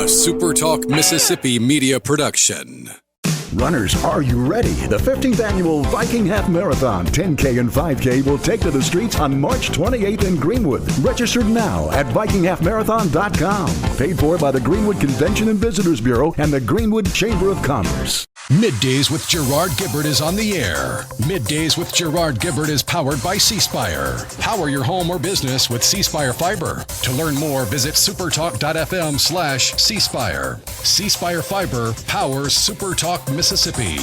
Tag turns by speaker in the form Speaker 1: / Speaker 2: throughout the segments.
Speaker 1: SuperTalk Mississippi media production.
Speaker 2: Runners, are you ready? The 15th annual Viking Half Marathon, 10K and 5K will take to the streets on March 28th in Greenwood. Registered now at VikingHalfMarathon.com. Paid for by the Greenwood Convention and Visitors Bureau and the Greenwood Chamber of Commerce.
Speaker 1: MidDays with Gerard Gibert is on the air. MidDays with Gerard Gibert is powered by C Spire. Power your home or business with C Spire Fiber. To learn more, visit supertalk.fm/C Spire. C Spire Fiber powers SuperTalk Mississippi.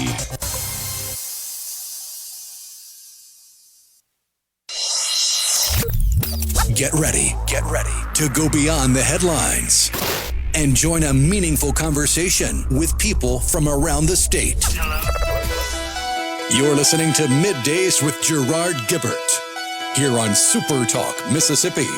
Speaker 1: Get ready to go beyond the headlines and join a meaningful conversation with people from around the state. Hello. You're listening to MidDays with Gerard Gibert here on SuperTalk Mississippi.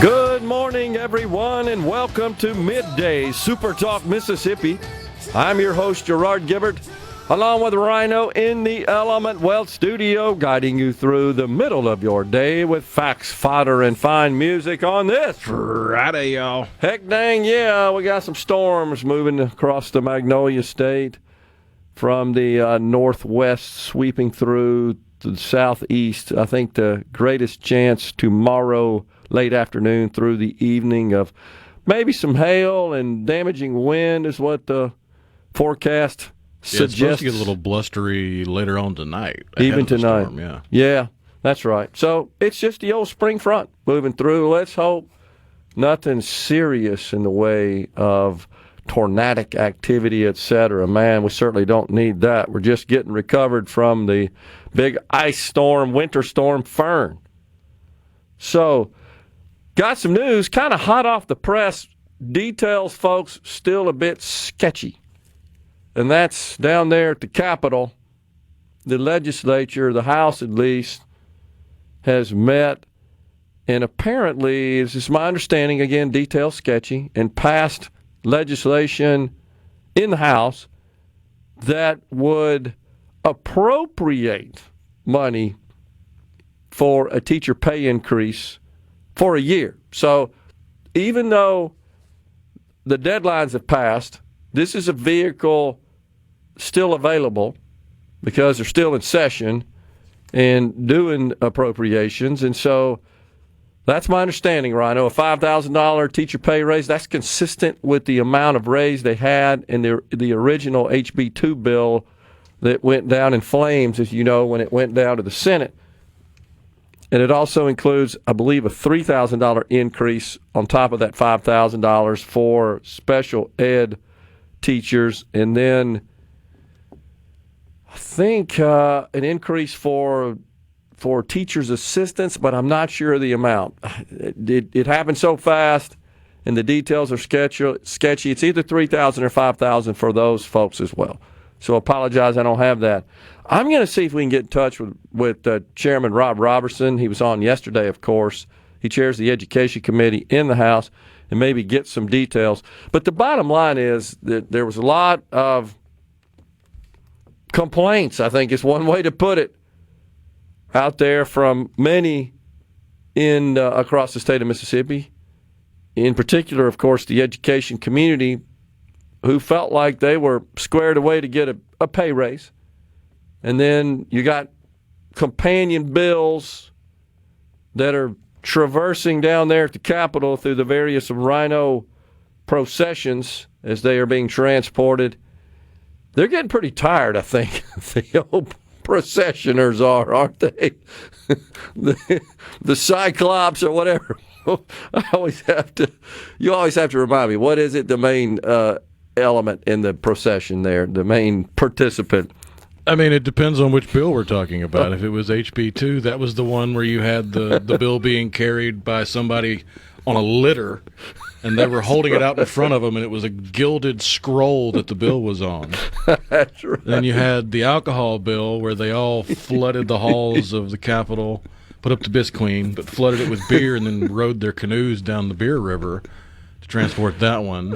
Speaker 3: Good morning, everyone, and welcome to MidDays SuperTalk Mississippi. I'm your host, Gerard Gibert, along with Rhino in the Element Wealth Studio, guiding you through the middle of your day with facts, fodder, and fine music on this
Speaker 4: Friday, y'all.
Speaker 3: Heck dang, yeah, we got some storms moving across the Magnolia State from the northwest, sweeping through to the southeast. I think the greatest chance tomorrow late afternoon through the evening of maybe some hail and damaging wind is what the forecast suggests.
Speaker 4: It's supposed to get a little blustery later on tonight.
Speaker 3: Even tonight.
Speaker 4: Storm,
Speaker 3: yeah, that's right. So it's just the old spring front moving through. Let's hope nothing serious in the way of tornadic activity, etc. Man, we certainly don't need that. We're just getting recovered from the big ice storm, winter storm Fern. So, got some news, kind of hot off the press. Details, folks, still a bit sketchy. And that's down there at the Capitol. The legislature, the House at least, has met. And apparently, this is my understanding, again, details sketchy, and passed legislation in the House that would appropriate money for a teacher pay increase for a year. So even though the deadlines have passed, this is a vehicle still available because they're still in session and doing appropriations. And so that's my understanding, Rhino. A $5,000 teacher pay raise, that's consistent with the amount of raise they had in the original HB2 bill that went down in flames, as you know, when it went down to the Senate. And it also includes, I believe, a $3,000 increase on top of that $5,000 for special ed teachers. And then I think an increase for teachers' assistants, but I'm not sure of the amount. It happened so fast, and the details are sketchy. It's either $3,000 or $5,000 for those folks as well. So apologize, I don't have that. I'm going to see if we can get in touch with Chairman Rob Roberson. He was on yesterday, of course. He chairs the Education Committee in the House, and maybe get some details. But the bottom line is that there was a lot of complaints, I think is one way to put it, out there from many in across the state of Mississippi. In particular, of course, the education community, who felt like they were squared away to get a pay raise. And then you got companion bills that are traversing down there at the Capitol through the various Rhino processions as they are being transported. They're getting pretty tired, I think, the old processioners are, aren't they? the Cyclops or whatever. You always have to remind me, what is it, the main element in the procession there, the main participant?
Speaker 4: I mean, it depends on which bill we're talking about. If it was HB2, that was the one where you had the bill being carried by somebody on a litter and they were holding it out in front of them, and it was a gilded scroll that the bill was on.
Speaker 3: That's right.
Speaker 4: Then you had the alcohol bill, where they all flooded the halls of the Capitol, put up the Bisqueen, but flooded it with beer, and then rode their canoes down the beer river to transport that one.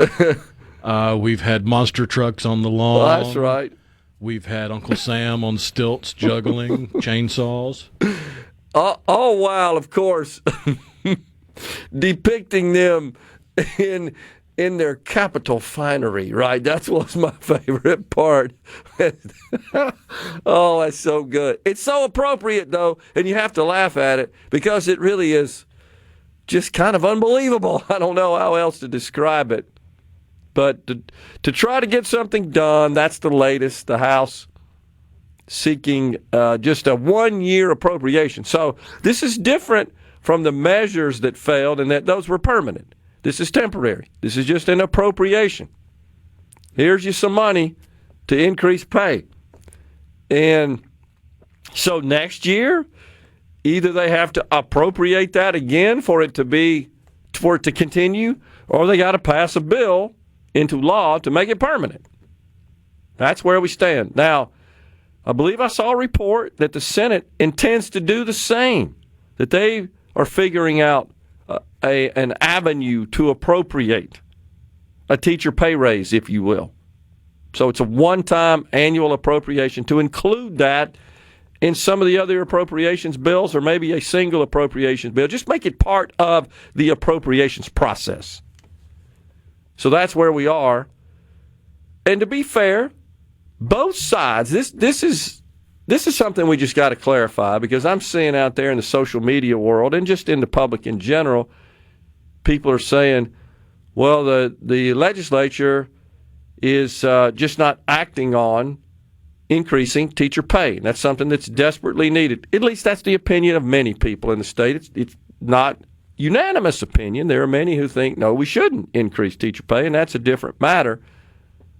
Speaker 4: We've had monster trucks on the lawn.
Speaker 3: Well, that's right.
Speaker 4: We've had Uncle Sam on stilts juggling chainsaws.
Speaker 3: All while, of course, depicting them in their Capitol finery, right? That was my favorite part. Oh, that's so good. It's so appropriate, though, and you have to laugh at it because it really is just kind of unbelievable. I don't know how else to describe it. But to try to get something done, that's the latest. The House seeking just a one-year appropriation. So this is different from the measures that failed and that those were permanent. This is temporary. This is just an appropriation. Here's you some money to increase pay. And so next year, either they have to appropriate that again for it to continue, or they got to pass a bill into law to make it permanent. That's where we stand. Now, I believe I saw a report that the Senate intends to do the same, that they are figuring out an avenue to appropriate a teacher pay raise, if you will. So it's a one-time annual appropriation to include that in some of the other appropriations bills, or maybe a single appropriations bill. Just make it part of the appropriations process. So that's where we are. And to be fair, both sides, this is something we just got to clarify, because I'm seeing out there in the social media world and just in the public in general, people are saying, well, the legislature is just not acting on increasing teacher pay. And that's something that's desperately needed. At least that's the opinion of many people in the state. It's not unanimous opinion. There are many who think, no, we shouldn't increase teacher pay, and that's a different matter.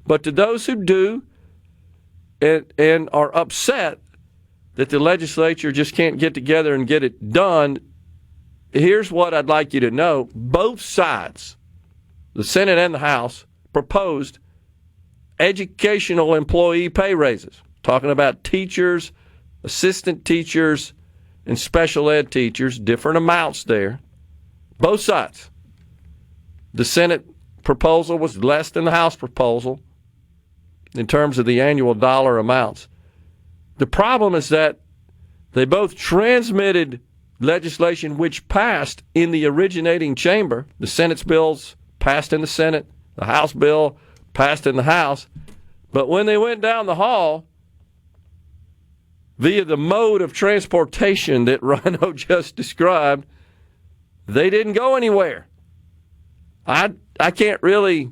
Speaker 3: But to those who do and are upset that the legislature just can't get together and get it done, here's what I'd like you to know. Both sides, the Senate and the House, proposed educational employee pay raises, talking about teachers, assistant teachers, and special ed teachers, different amounts there. Both sides. The Senate proposal was less than the House proposal in terms of the annual dollar amounts. The problem is that they both transmitted legislation which passed in the originating chamber. The Senate's bills passed in the Senate, the House bill passed in the House. But when they went down the hall, via the mode of transportation that Rhino just described, they didn't go anywhere. I can't really,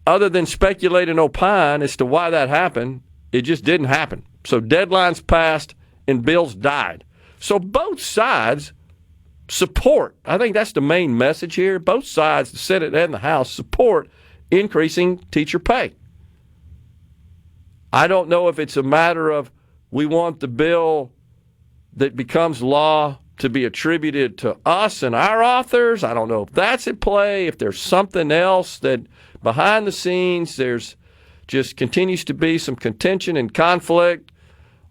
Speaker 3: other than speculate and opine as to why that happened, it just didn't happen. So deadlines passed and bills died. So both sides support, I think that's the main message here, both sides, the Senate and the House, support increasing teacher pay. I don't know if it's a matter of we want the bill that becomes law to be attributed to us and our authors. I don't know if that's at play, if there's something else that behind the scenes there's just continues to be some contention and conflict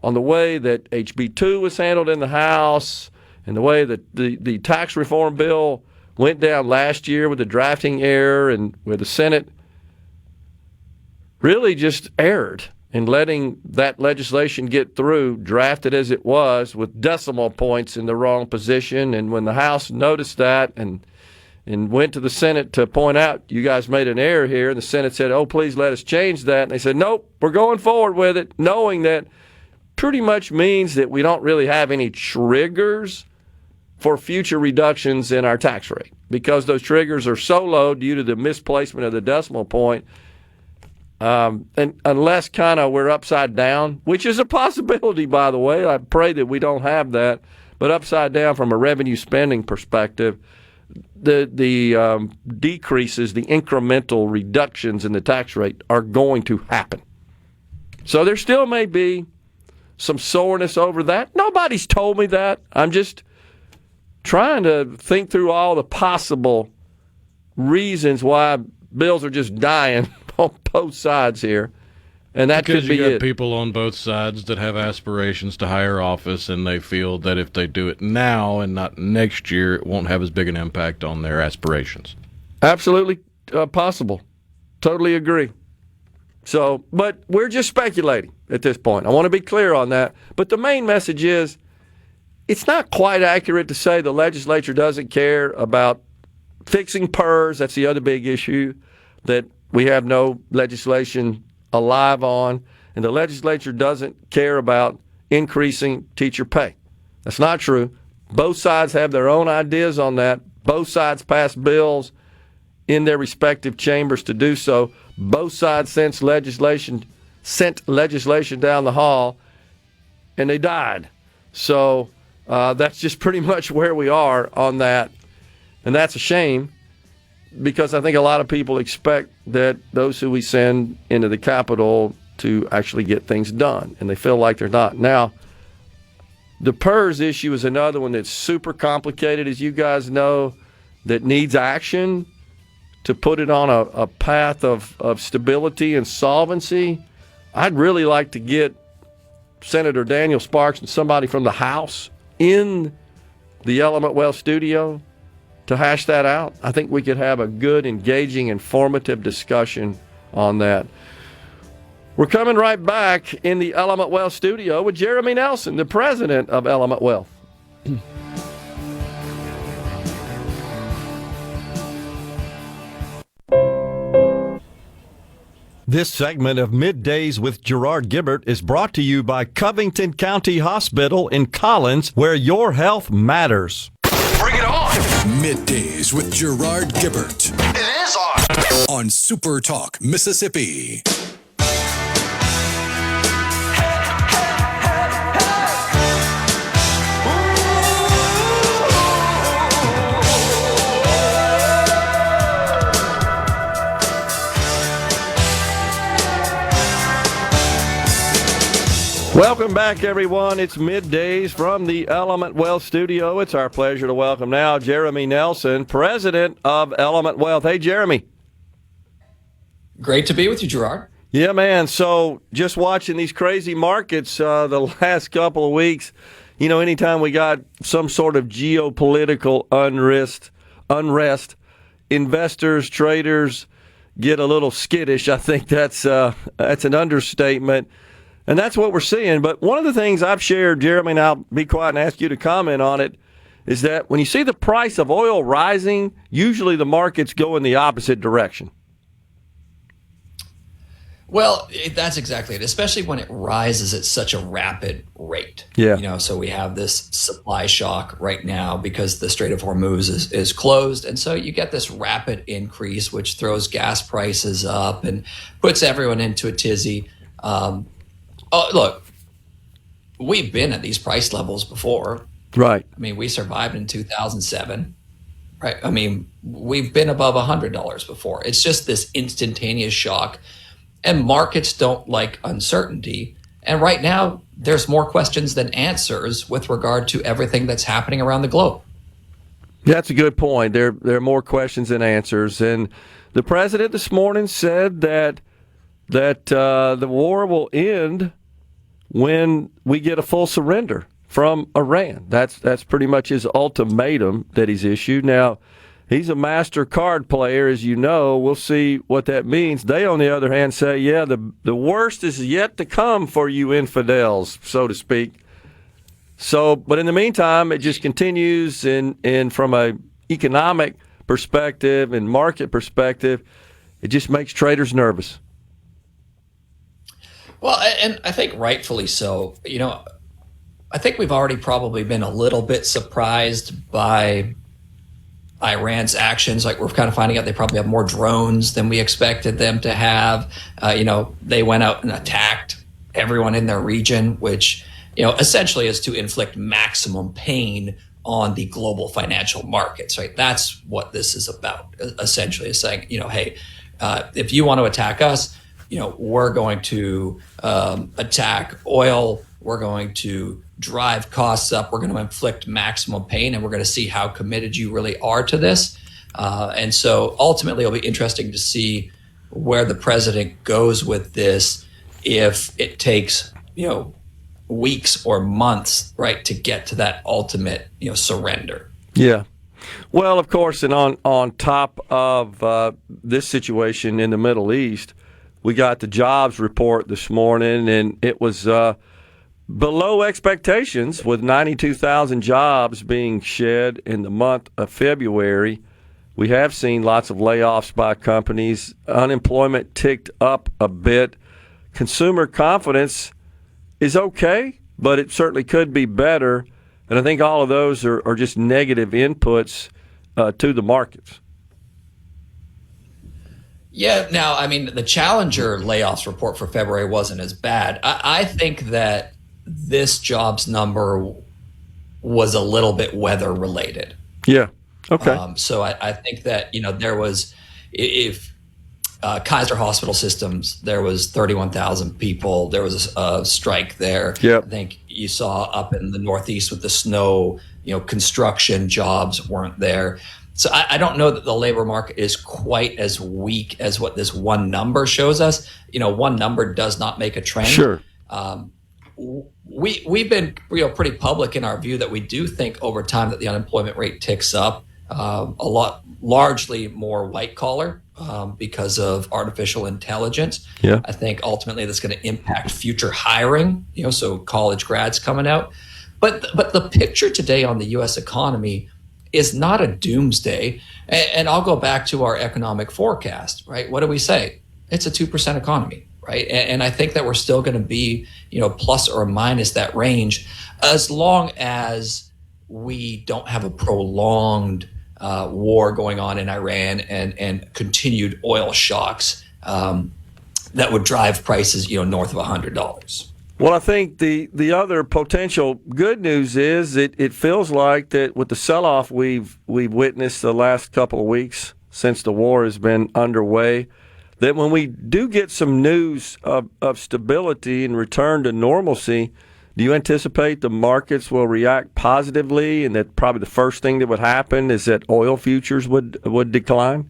Speaker 3: on the way that HB 2 was handled in the House and the way that the tax reform bill went down last year with the drafting error, and where the Senate really just erred in letting that legislation get through, drafted as it was, with decimal points in the wrong position. And when the House noticed that and went to the Senate to point out, you guys made an error here, and the Senate said, oh, please let us change that. And they said, nope, we're going forward with it, knowing that pretty much means that we don't really have any triggers for future reductions in our tax rate, because those triggers are so low due to the misplacement of the decimal point. And unless kind of we're upside down, which is a possibility, by the way, I pray that we don't have that, but upside down from a revenue spending perspective, the decreases, the incremental reductions in the tax rate are going to happen. So there still may be some soreness over that. Nobody's told me that. I'm just trying to think through all the possible reasons why bills are just dying on both sides here. And that
Speaker 4: because
Speaker 3: could be
Speaker 4: you got
Speaker 3: it.
Speaker 4: people on both sides that have aspirations to higher office, and they feel that if they do it now and not next year, it won't have as big an impact on their aspirations.
Speaker 3: Absolutely possible. Totally agree. So, but we're just speculating at this point. I want to be clear on that. But the main message is it's not quite accurate to say the legislature doesn't care about fixing PERS. That's the other big issue that we have no legislation alive on, and the legislature doesn't care about increasing teacher pay. That's not true. Both sides have their own ideas on that. Both sides passed bills in their respective chambers to do so. Both sides sent legislation down the hall, and they died. So that's just pretty much where we are on that, and that's a shame, because I think a lot of people expect that those who we send into the Capitol to actually get things done, and they feel like they're not. Now, the PERS issue is another one that's super complicated, as you guys know, that needs action to put it on a path of stability and solvency. I'd really like to get Senator Daniel Sparks and somebody from the House in the Element Wealth studio to hash that out. I think we could have a good, engaging, informative discussion on that. We're coming right back in the Element Wealth studio with Jeremy Nelson, the president of Element Wealth.
Speaker 5: This segment of Middays with Gerard Gibert is brought to you by Covington County Hospital in Collins, where your health matters.
Speaker 1: Bring it on! Middays with Gerard Gibert. It is on SuperTalk Mississippi.
Speaker 3: Welcome back, everyone. It's Middays from the Element Wealth studio. It's our pleasure to welcome now Jeremy Nelson, president of Element Wealth. Hey, Jeremy.
Speaker 6: Great to be with you, Gerard.
Speaker 3: Yeah, man. So just watching these crazy markets the last couple of weeks, you know, anytime we got some sort of geopolitical unrest, investors, traders get a little skittish. I think that's an understatement. And that's what we're seeing. But one of the things I've shared, Jeremy, and I'll be quiet and ask you to comment on it, is that when you see the price of oil rising, usually the markets go in the opposite direction.
Speaker 6: Well, that's exactly it, especially when it rises at such a rapid rate.
Speaker 3: Yeah.
Speaker 6: You know, so we have this supply shock right now because the Strait of Hormuz is closed. And so you get this rapid increase, which throws gas prices up and puts everyone into a tizzy. Look, we've been at these price levels before.
Speaker 3: Right.
Speaker 6: I mean, we survived in 2007. Right. I mean, we've been above $100 before. It's just this instantaneous shock. And markets don't like uncertainty. And right now, there's more questions than answers with regard to everything that's happening around the globe.
Speaker 3: That's a good point. There are more questions than answers. And the president this morning said that the war will end when we get a full surrender from Iran. That's pretty much his ultimatum that he's issued. Now, he's a master card player, as you know. We'll see what that means. They, on the other hand, say, yeah, the worst is yet to come for you infidels, so to speak. So, but in the meantime, it just continues, and from a economic perspective and market perspective, it just makes traders nervous.
Speaker 6: Well, and I think rightfully so. You know, I think we've already probably been a little bit surprised by Iran's actions. Like, we're kind of finding out they probably have more drones than we expected them to have. You know, they went out and attacked everyone in their region, which, you know, essentially is to inflict maximum pain on the global financial markets, right? That's what this is about, essentially, is saying, you know, hey, if you want to attack us, you know, we're going to attack oil. We're going to drive costs up. We're going to inflict maximum pain, and we're going to see how committed you really are to this. And so ultimately, it'll be interesting to see where the president goes with this, if it takes, weeks or months, right, to get to that ultimate, surrender.
Speaker 3: Yeah. Well, of course, and on top of this situation in the Middle East, we got the jobs report this morning, and it was below expectations, with 92,000 jobs being shed in the month of February. We have seen lots of layoffs by companies. Unemployment ticked up a bit. Consumer confidence is okay, but it certainly could be better. And I think all of those are just negative inputs to the markets.
Speaker 6: Yeah, now, I mean, the Challenger layoffs report for February wasn't as bad. I think that this jobs number was a little bit weather related.
Speaker 3: Yeah. Okay.
Speaker 6: So I think that, there was, if Kaiser Hospital Systems, there was 31,000 people. There was a strike there.
Speaker 3: Yep.
Speaker 6: I think you saw up in the Northeast with the snow, construction jobs weren't there. So I don't know that the labor market is quite as weak as what this one number shows us. One number does not make a trend.
Speaker 3: Sure.
Speaker 6: We've been pretty public in our view that we do think over time that the unemployment rate ticks up a lot, largely more white collar because of artificial intelligence.
Speaker 3: Yeah.
Speaker 6: I think ultimately that's going to impact future hiring. So college grads coming out, but the picture today on the U.S. economy is not a doomsday. And I'll go back to our economic forecast, right? What do we say? It's a 2% economy, right? And I think that we're still going to be, plus or minus that range, as long as we don't have a prolonged war going on in Iran and continued oil shocks that would drive prices, north of $100.
Speaker 3: Well, I think the other potential good news is it feels like that with the sell-off we've witnessed the last couple of weeks since the war has been underway, that when we do get some news of stability and return to normalcy, do you anticipate the markets will react positively, and that probably the first thing that would happen is that oil futures would decline?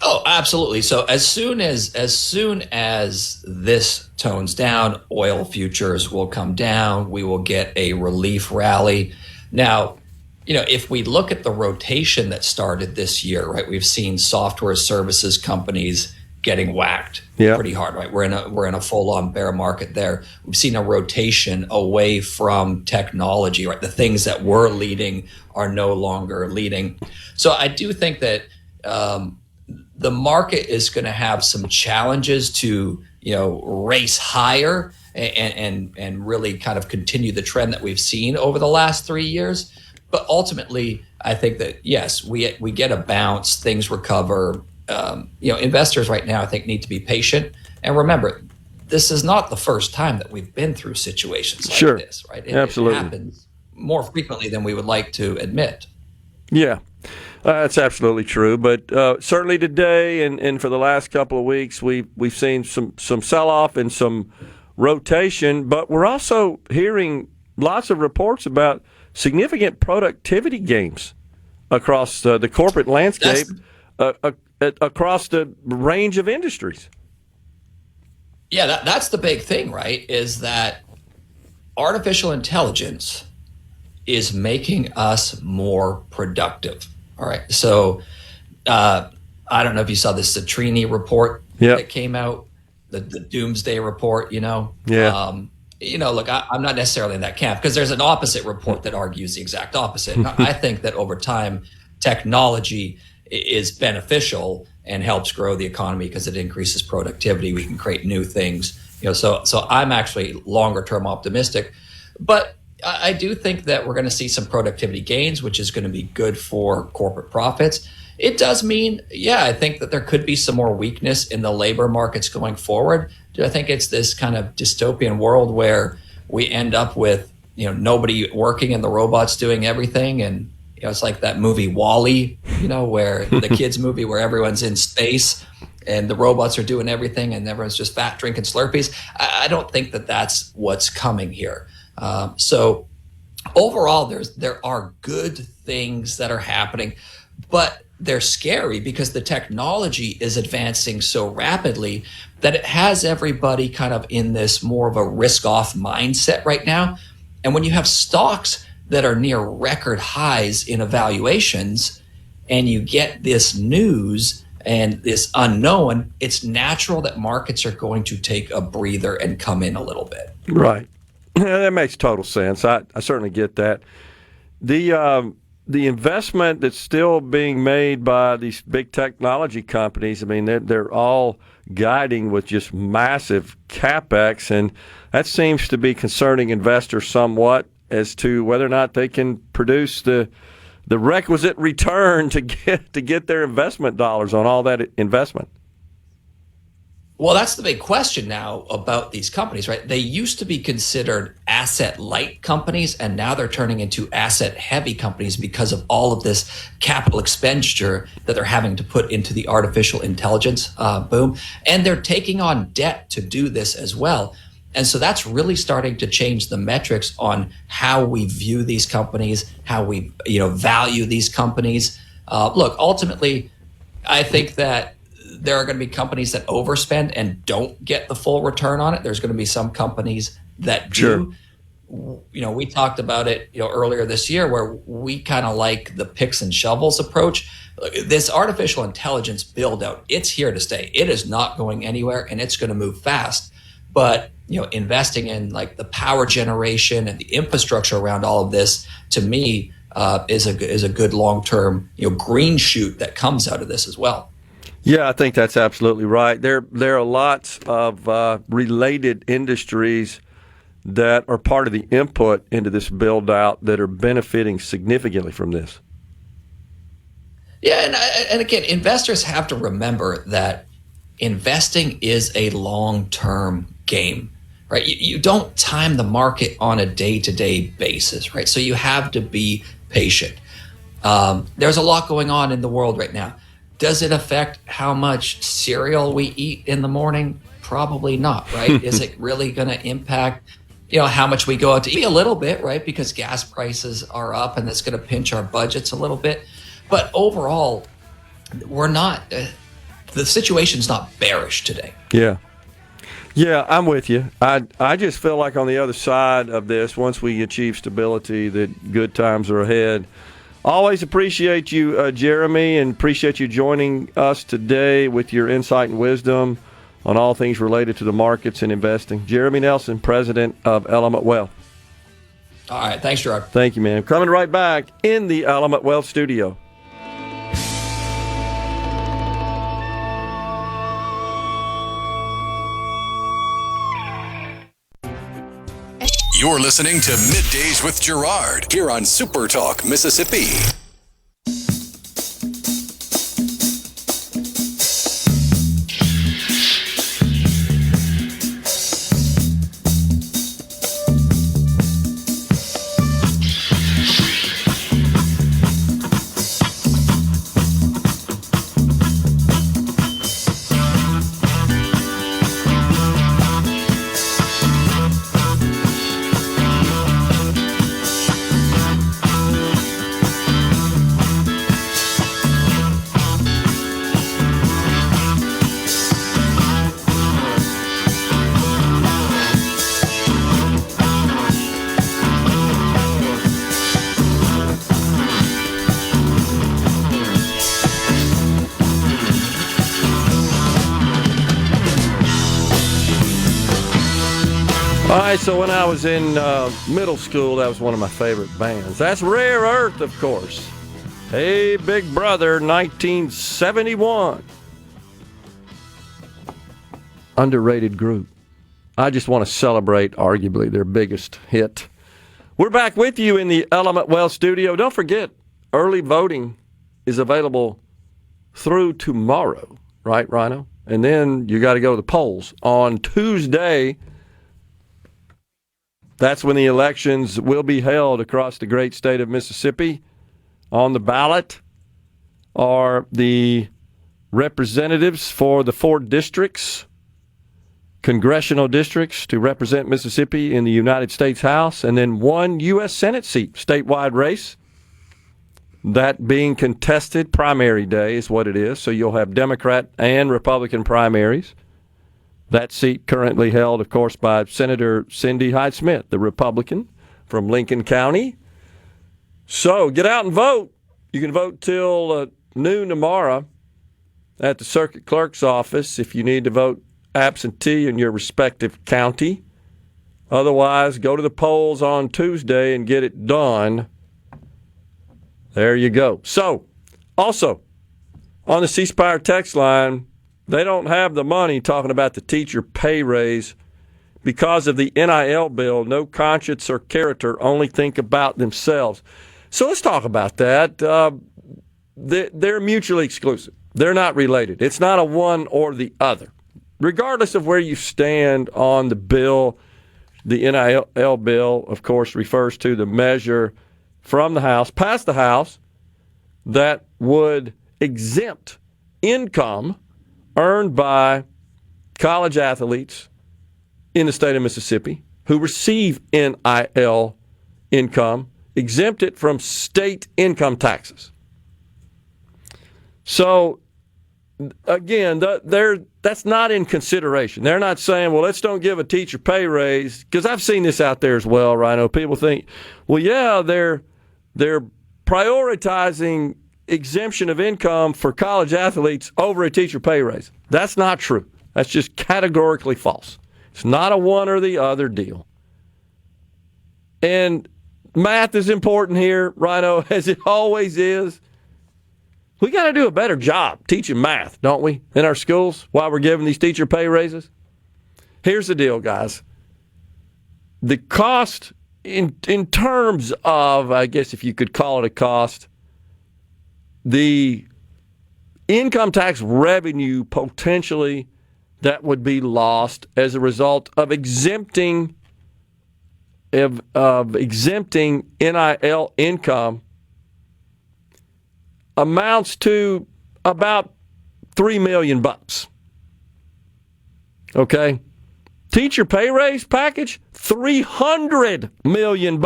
Speaker 6: Oh, absolutely. So as soon as this tones down, oil futures will come down. We will get a relief rally. Now, if we look at the rotation that started this year, right, we've seen software services companies getting whacked pretty hard, right? We're in a full-on bear market there. We've seen a rotation away from technology, right? The things that were leading are no longer leading. So I do think that the market is going to have some challenges to, race higher and really kind of continue the trend that we've seen over the last 3 years. But ultimately, I think that, yes, we get a bounce, things recover. Investors right now, I think, need to be patient. And remember, this is not the first time that we've been through situations like this, right?
Speaker 3: Absolutely.
Speaker 6: It happens more frequently than we would like to admit.
Speaker 3: Yeah. That's absolutely true, but certainly today and for the last couple of weeks, we've seen some sell-off and some rotation, but we're also hearing lots of reports about significant productivity gains across the corporate landscape, across the range of industries.
Speaker 6: Yeah, that's the big thing, right, is that artificial intelligence is making us more productive. All right. So I don't know if you saw the Citrini report that came out, the doomsday report,
Speaker 3: Yeah.
Speaker 6: Look, I'm not necessarily in that camp because there's an opposite report that argues the exact opposite. I think that over time, technology is beneficial and helps grow the economy because it increases productivity. We can create new things. So I'm actually longer term optimistic. But I do think that we're going to see some productivity gains, which is going to be good for corporate profits. It does mean, I think that there could be some more weakness in the labor markets going forward. I think it's this kind of dystopian world where we end up with, nobody working and the robots doing everything. And, it's like that movie WALL-E, where the kids movie where everyone's in space and the robots are doing everything and everyone's just fat drinking Slurpees. I don't think that that's what's coming here. So overall, there are good things that are happening, but they're scary because the technology is advancing so rapidly that it has everybody kind of in this more of a risk-off mindset right now. And when you have stocks that are near record highs in evaluations and you get this news and this unknown, it's natural that markets are going to take a breather and come in a little bit.
Speaker 3: Right. Yeah, that makes total sense. I certainly get that. The investment that's still being made by these big technology companies, I mean, they're all guiding with just massive capex, and that seems to be concerning investors somewhat as to whether or not they can produce the requisite return to get their investment dollars on all that investment.
Speaker 6: Well, that's the big question now about these companies, right? They used to be considered asset-light companies, and now they're turning into asset-heavy companies because of all of this capital expenditure that they're having to put into the artificial intelligence boom. And they're taking on debt to do this as well. And so that's really starting to change the metrics on how we view these companies, how we value these companies. Look, ultimately, I think that there are going to be companies that overspend and don't get the full return on it. There's going to be some companies that do. Sure. We talked about it, earlier this year where we kind of like the picks and shovels approach. This artificial intelligence build out, it's here to stay. It is not going anywhere and it's going to move fast. But, investing in like the power generation and the infrastructure around all of this, to me, is a good long-term, green shoot that comes out of this as well.
Speaker 3: Yeah, I think that's absolutely right. There are lots of related industries that are part of the input into this build-out that are benefiting significantly from this.
Speaker 6: Yeah, and again, investors have to remember that investing is a long-term game, right? You don't time the market on a day-to-day basis, right? So you have to be patient. There's a lot going on in the world right now. Does it affect how much cereal we eat in the morning? Probably not, right? Is it really going to impact, how much we go out to eat? A little bit, right? Because gas prices are up and that's going to pinch our budgets a little bit. But overall, we're not, the situation's not bearish today.
Speaker 3: Yeah. Yeah, I'm with you. I just feel like on the other side of this, once we achieve stability, that good times are ahead. Always appreciate you, Jeremy, and appreciate you joining us today with your insight and wisdom on all things related to the markets and investing. Jeremy Nelson, president of Element Wealth.
Speaker 6: All right. Thanks, Gerard.
Speaker 3: Thank you, man. Coming right back in the Element Wealth studio.
Speaker 1: You're listening to Middays with Gerard here on SuperTalk Mississippi.
Speaker 3: All right, so when I was in middle school, that was one of my favorite bands. That's Rare Earth, of course. Hey, Big Brother, 1971. Underrated group. I just want to celebrate, arguably, their biggest hit. We're back with you in the Element Wealth studio. Don't forget, early voting is available through tomorrow, right, Rhino? And then you got to go to the polls on Tuesday. That's when the elections will be held across the great state of Mississippi. On the ballot are the representatives for the 4 districts, congressional districts to represent Mississippi in the United States House, and then 1 U.S. Senate seat, statewide race. That being contested primary day is what it is. So you'll have Democrat and Republican primaries. That seat currently held, of course, by Senator Cindy Hyde-Smith, the Republican from Lincoln County. So get out and vote. You can vote till noon tomorrow at the circuit clerk's office if you need to vote absentee in your respective county. Otherwise, go to the polls on Tuesday and get it done. There you go. So, also, on the C Spire text line, they don't have the money talking about the teacher pay raise because of the NIL bill. No conscience or character, only think about themselves. So let's talk about that. They're mutually exclusive. They're not related. It's not a one or the other. Regardless of where you stand on the bill, the NIL bill, of course, refers to the measure from the House, passed the House, that would exempt income earned by college athletes in the state of Mississippi who receive NIL income, exempt it from state income taxes. So, again, that's not in consideration. They're not saying, well, let's don't give a teacher pay raise, because I've seen this out there as well, Rhino. People think, well, yeah, they're prioritizing exemption of income for college athletes over a teacher pay raise. That's not true. That's just categorically false. It's not a one or the other deal. And math is important here, Rhino, as it always is. We got to do a better job teaching math, don't we, in our schools while we're giving these teacher pay raises? Here's the deal, guys. The cost in terms of, I guess if you could call it a cost, the income tax revenue potentially that would be lost as a result of exempting NIL income amounts to about $3 million. Okay? Teacher pay raise package, $300 million.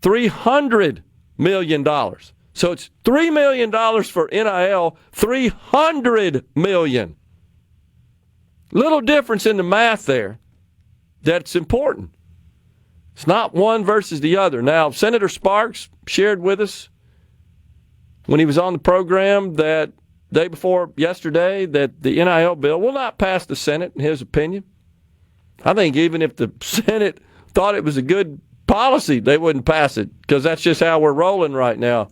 Speaker 3: $300 million. So it's $3 million for NIL, $300 million. Little difference in the math there. That's important. It's not one versus the other. Now, Senator Sparks shared with us when he was on the program that day before yesterday that the NIL bill will not pass the Senate, in his opinion. I think even if the Senate thought it was a good policy, they wouldn't pass it, because that's just how we're rolling right now.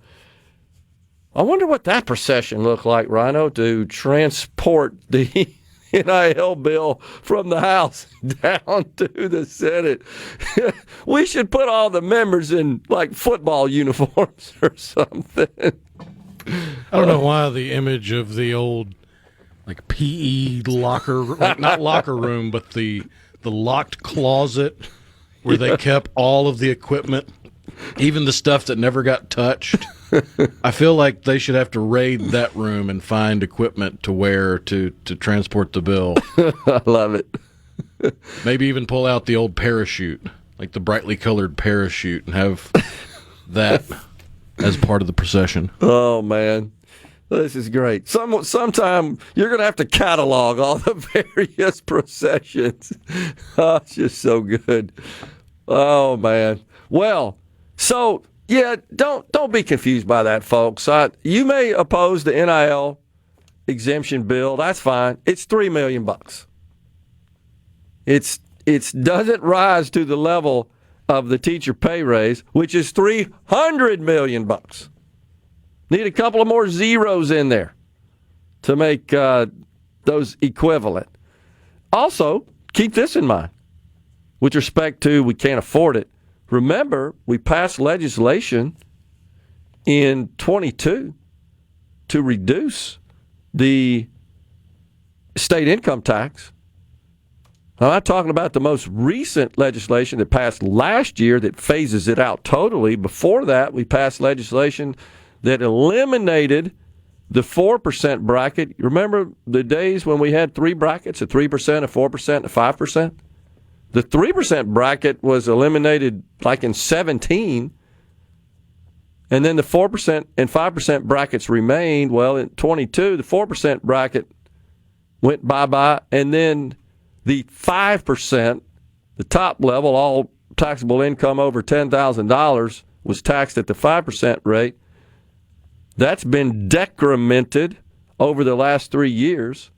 Speaker 3: I wonder what that procession looked like, Rhino, to transport the NIL bill from the House down to the Senate. We should put all the members in, like, football uniforms or something.
Speaker 4: I don't know why the image of the old, like, PE locker, like, not locker room, but the locked closet where they kept all of the equipment, even the stuff that never got touched. I feel like they should have to raid that room and find equipment to wear to transport the bill.
Speaker 3: I love it.
Speaker 4: Maybe even pull out the old parachute, like the brightly colored parachute, and have that as part of the procession.
Speaker 3: Oh, man. This is great. Sometime you're going to have to catalog all the various processions. Oh, it's just so good. Oh, man. Well, so, yeah, don't be confused by that, folks. You may oppose the NIL exemption bill. That's fine. It's $3 million. It doesn't rise to the level of the teacher pay raise, which is $300 million. Need a couple of more zeros in there to make those equivalent. Also, keep this in mind with respect to we can't afford it. Remember, we passed legislation in 22 to reduce the state income tax. I'm not talking about the most recent legislation that passed last year that phases it out totally. Before that, we passed legislation that eliminated the 4% bracket. Remember the days when we had three brackets, a 3%, a 4%, a 5%? The 3% bracket was eliminated like in 17. And then the 4% and 5% brackets remained. Well, in 22, the 4% bracket went bye-bye, and then the 5%, the top level, all taxable income over $10,000 was taxed at the 5% rate. That's been decremented over the last 3 years.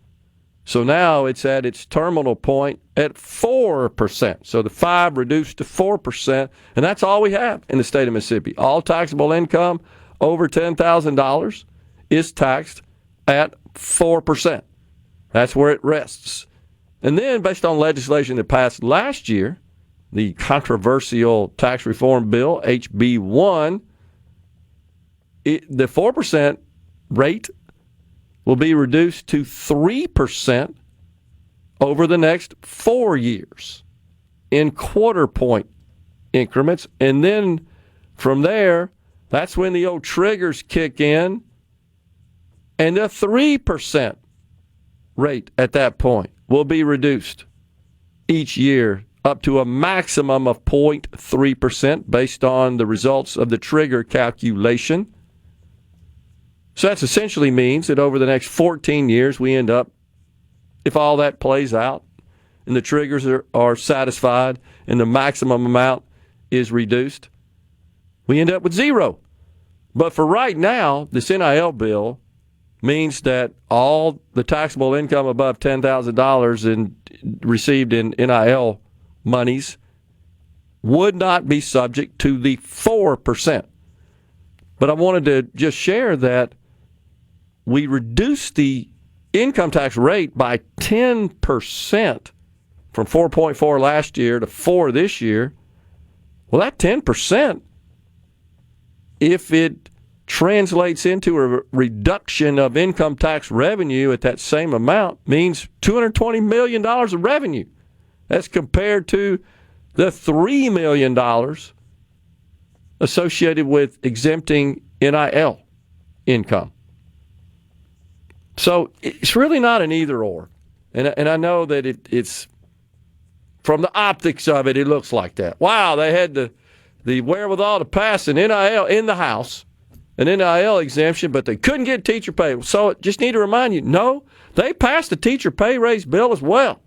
Speaker 3: So now it's at its terminal point at 4%. So the 5 reduced to 4%, and that's all we have in the state of Mississippi. All taxable income over $10,000 is taxed at 4%. That's where it rests. And then, based on legislation that passed last year, the controversial tax reform bill, HB 1, the 4% rate will be reduced to 3% over the next 4 years in quarter point increments. And then from there, that's when the old triggers kick in, and the 3% rate at that point will be reduced each year up to a maximum of 0.3% based on the results of the trigger calculation. So that essentially means that over the next 14 years, we end up, if all that plays out and the triggers are satisfied and the maximum amount is reduced, we end up with zero. But for right now, this NIL bill means that all the taxable income above $10,000 received in NIL monies would not be subject to the 4%. But I wanted to just share that we reduced the income tax rate by 10% from 4.4 last year to 4 this year. Well, that 10%, if it translates into a reduction of income tax revenue at that same amount, means $220 million of revenue. That's compared to the $3 million associated with exempting NIL income. So it's really not an either or. And I know that it's, from the optics of it, it looks like that. Wow, they had the wherewithal to pass an NIL in the House, an NIL exemption, but they couldn't get teacher pay. So just need to remind you, no, they passed a teacher pay raise bill as well.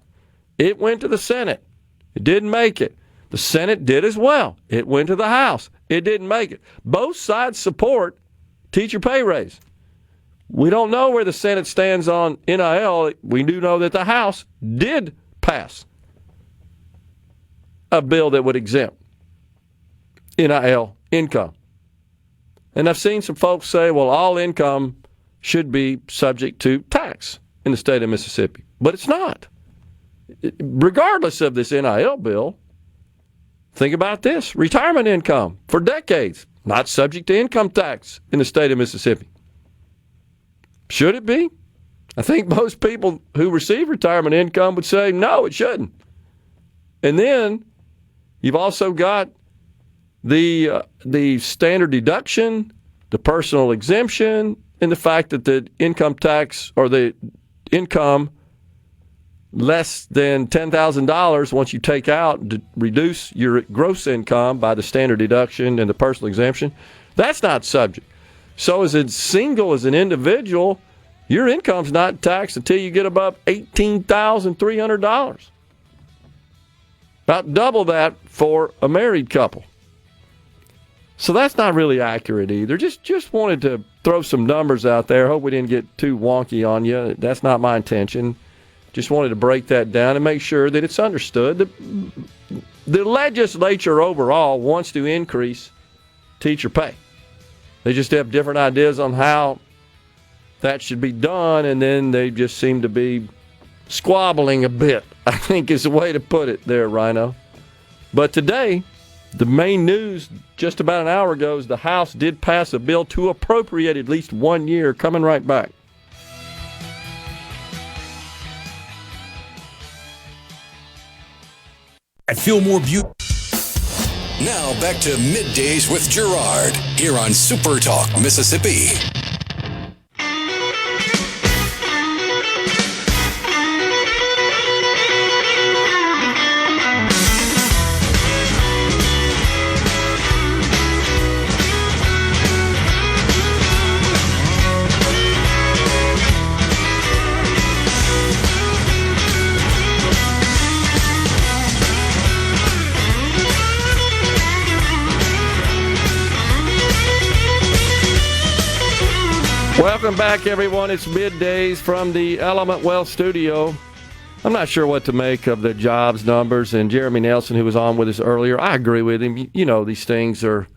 Speaker 3: It went to the Senate. It didn't make it. The Senate did as well. It went to the House. It didn't make it. Both sides support teacher pay raise. We don't know where the Senate stands on NIL. We do know that the House did pass a bill that would exempt NIL income. And I've seen some folks say, well, all income should be subject to tax in the state of Mississippi. But it's not. Regardless of this NIL bill, think about this. Retirement income for decades, not subject to income tax in the state of Mississippi. Should it be? I think most people who receive retirement income would say, no, it shouldn't. And then you've also got the standard deduction, the personal exemption, and the fact that the income tax or the income less than $10,000 once you take out to reduce your gross income by the standard deduction and the personal exemption, that's not subject. So as a single, as an individual, your income's not taxed until you get above $18,300. About double that for a married couple. So that's not really accurate either. Just wanted to throw some numbers out there. Hope we didn't get too wonky on you. That's not my intention. Just wanted to break that down and make sure that it's understood. The legislature overall wants to increase teacher pay. They just have different ideas on how that should be done, and then they just seem to be squabbling a bit, I think is the way to put it there, Rhino. But today, the main news just about an hour ago is the House did pass a bill to appropriate at least 1 year. Coming right back.
Speaker 1: I feel more beautiful. Now back to Middays with Gerard here on SuperTalk Mississippi.
Speaker 3: Welcome back, everyone. It's Middays from the Element Wealth Studio. I'm not sure what to make of the jobs numbers, and Jeremy Nelson, who was on with us earlier, I agree with him. You know, these things are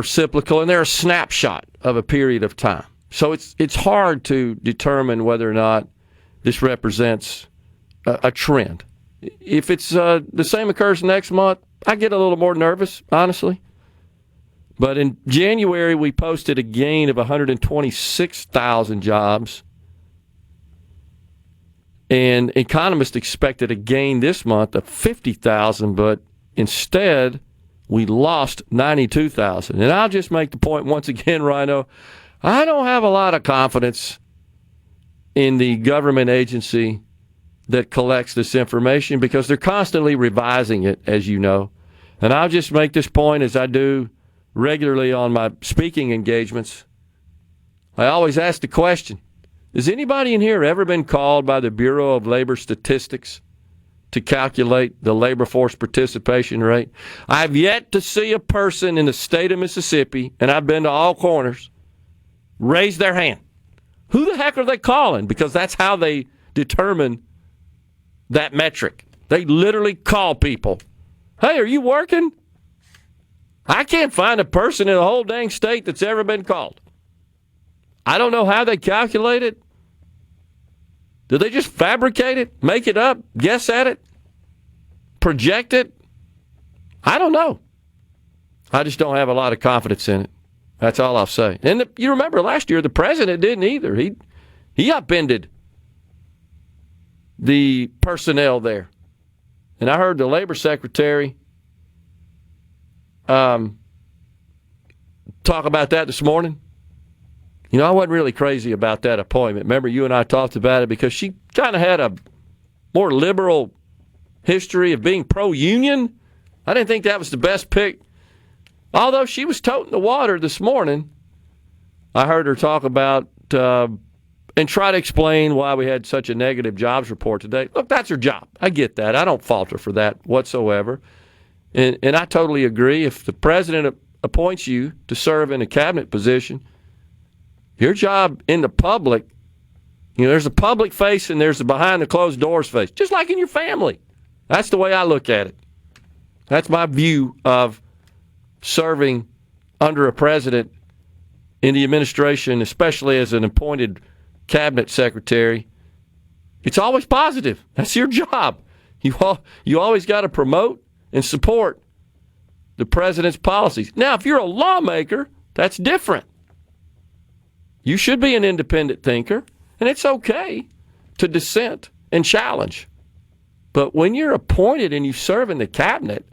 Speaker 3: cyclical, and they're a snapshot of a period of time. So it's hard to determine whether or not this represents a trend. If it's the same occurs next month, I get a little more nervous, honestly. But in January, we posted a gain of 126,000 jobs. And economists expected a gain this month of 50,000, but instead we lost 92,000. And I'll just make the point once again, Rhino, I don't have a lot of confidence in the government agency that collects this information because they're constantly revising it, as you know. And I'll just make this point as I do regularly on my speaking engagements. I always ask the question, has anybody in here ever been called by the Bureau of Labor Statistics to calculate the labor force participation rate? I've yet to see a person in the state of Mississippi, and I've been to all corners, raise their hand. Who the heck are they calling? Because that's how they determine that metric. They literally call people. Hey, are you working? I can't find a person in the whole dang state that's ever been called. I don't know how they calculate it. Do they just fabricate it, make it up, guess at it, project it? I don't know. I just don't have a lot of confidence in it. That's all I'll say. And you remember last year the president didn't either. He upended the personnel there. And I heard the labor secretary talk about that this morning. You know, I wasn't really crazy about that appointment. Remember, you and I talked about it because she kind of had a more liberal history of being pro-union. I didn't think that was the best pick. Although she was toting the water this morning, I heard her talk about and try to explain why we had such a negative jobs report today. Look, that's her job. I get that. I don't fault her for that whatsoever. And I totally agree. If the president appoints you to serve in a cabinet position, your job in the public, you know, there's a public face and there's a behind the closed doors face, just like in your family. That's the way I look at it. That's my view of serving under a president in the administration, especially as an appointed cabinet secretary. It's always positive. That's your job. You always got to promote and support the president's policies. Now, if you're a lawmaker, that's different. You should be an independent thinker, and it's okay to dissent and challenge. But when you're appointed and you serve in the cabinet,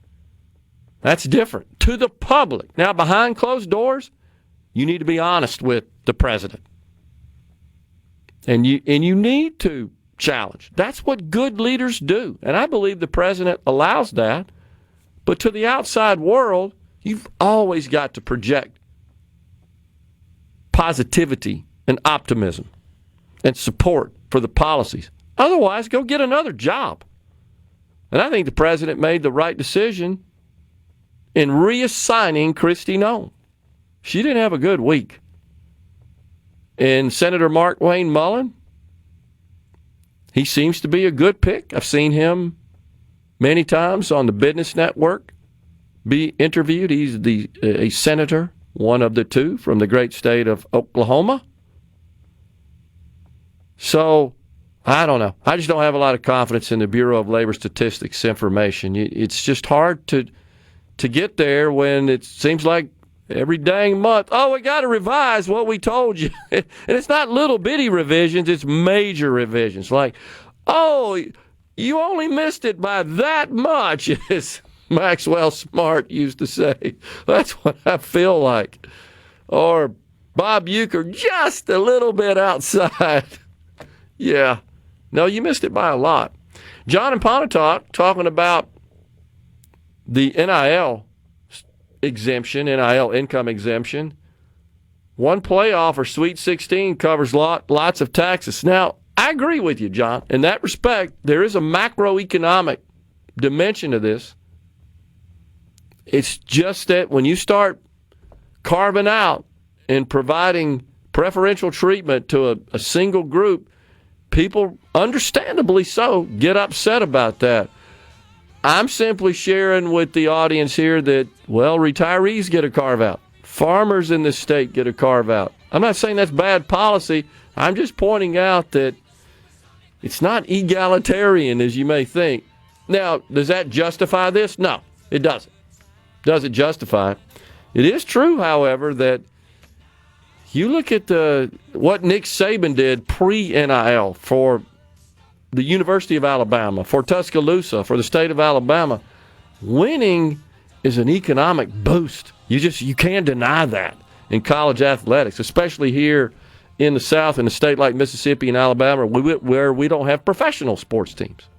Speaker 3: that's different. To the public. Now, behind closed doors, you need to be honest with the president. And you need to challenge. That's what good leaders do. And I believe the president allows that. But to the outside world, you've always got to project positivity and optimism and support for the policies. Otherwise, go get another job. And I think the president made the right decision in reassigning Kristi Noem. She didn't have a good week. And Senator Mark Wayne Mullen, he seems to be a good pick. I've seen him many times on the Business Network be interviewed. He's a senator, one of the two from the great state of Oklahoma. So, I don't know. I just don't have a lot of confidence in the Bureau of Labor Statistics information. It's just hard to get there when it seems like every dang month, we got to revise what we told you. And it's not little bitty revisions, it's major revisions. Like, you only missed it by that much, as Maxwell Smart used to say. That's what I feel like. Or Bob Euchre, just a little bit outside. Yeah. No, you missed it by a lot. John and Pontotoc talking about the NIL exemption, NIL income exemption. One playoff or Sweet 16 covers lots of taxes. Now, I agree with you, John. In that respect, there is a macroeconomic dimension to this. It's just that when you start carving out and providing preferential treatment to a single group, people, understandably so, get upset about that. I'm simply sharing with the audience here that, well, retirees get a carve-out. Farmers in this state get a carve-out. I'm not saying that's bad policy. I'm just pointing out that it's not egalitarian as you may think. Now, does that justify this? No, it doesn't. Does it justify it? It is true, however, that you look at what Nick Saban did pre-NIL for the University of Alabama, for Tuscaloosa, for the state of Alabama. Winning is an economic boost. You can't deny that in college athletics, especially here in the South, in a state like Mississippi and Alabama, where we don't have professional sports teams.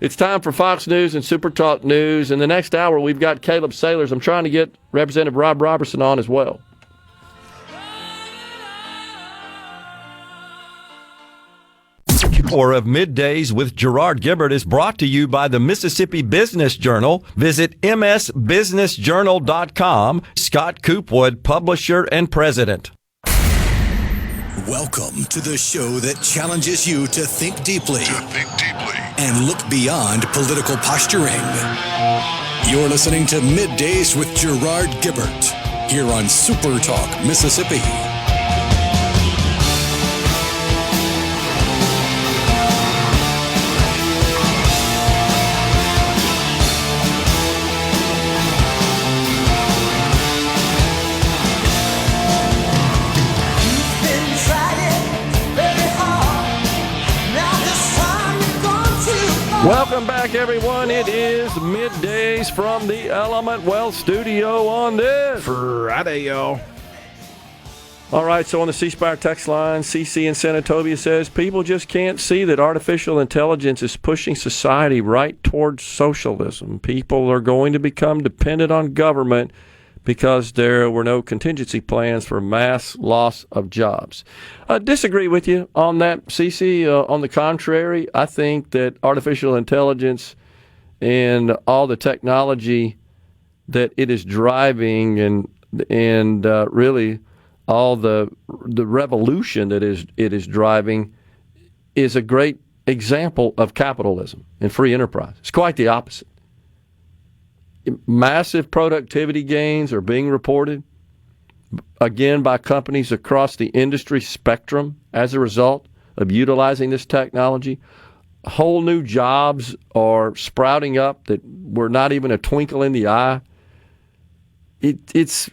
Speaker 3: It's time for Fox News and SuperTalk News. In the next hour, we've got Caleb Sailors. I'm trying to get Representative Rob Roberson on as well.
Speaker 5: Hour of Middays with Gerard Gibert is brought to you by the Mississippi Business Journal. Visit msbusinessjournal.com. Scott Coopwood, publisher and president.
Speaker 1: Welcome to the show that challenges you to think deeply, and look beyond political posturing. You're listening to Middays with Gerard Gibert here on SuperTalk Mississippi.
Speaker 3: Welcome back, everyone. It is Middays from the Element Wealth Studio on this
Speaker 4: Friday, y'all.
Speaker 3: All right, so on the C Spire text line, CC in Senatobia says, people just can't see that artificial intelligence is pushing society right towards socialism. People are going to become dependent on government because there were no contingency plans for mass loss of jobs. I disagree with you on that, CC. On the contrary, I think that artificial intelligence and all the technology that it is driving and really all the revolution that it is driving is a great example of capitalism and free enterprise. It's quite the opposite. Massive productivity gains are being reported, again, by companies across the industry spectrum as a result of utilizing this technology. Whole new jobs are sprouting up that were not even a twinkle in the eye. It's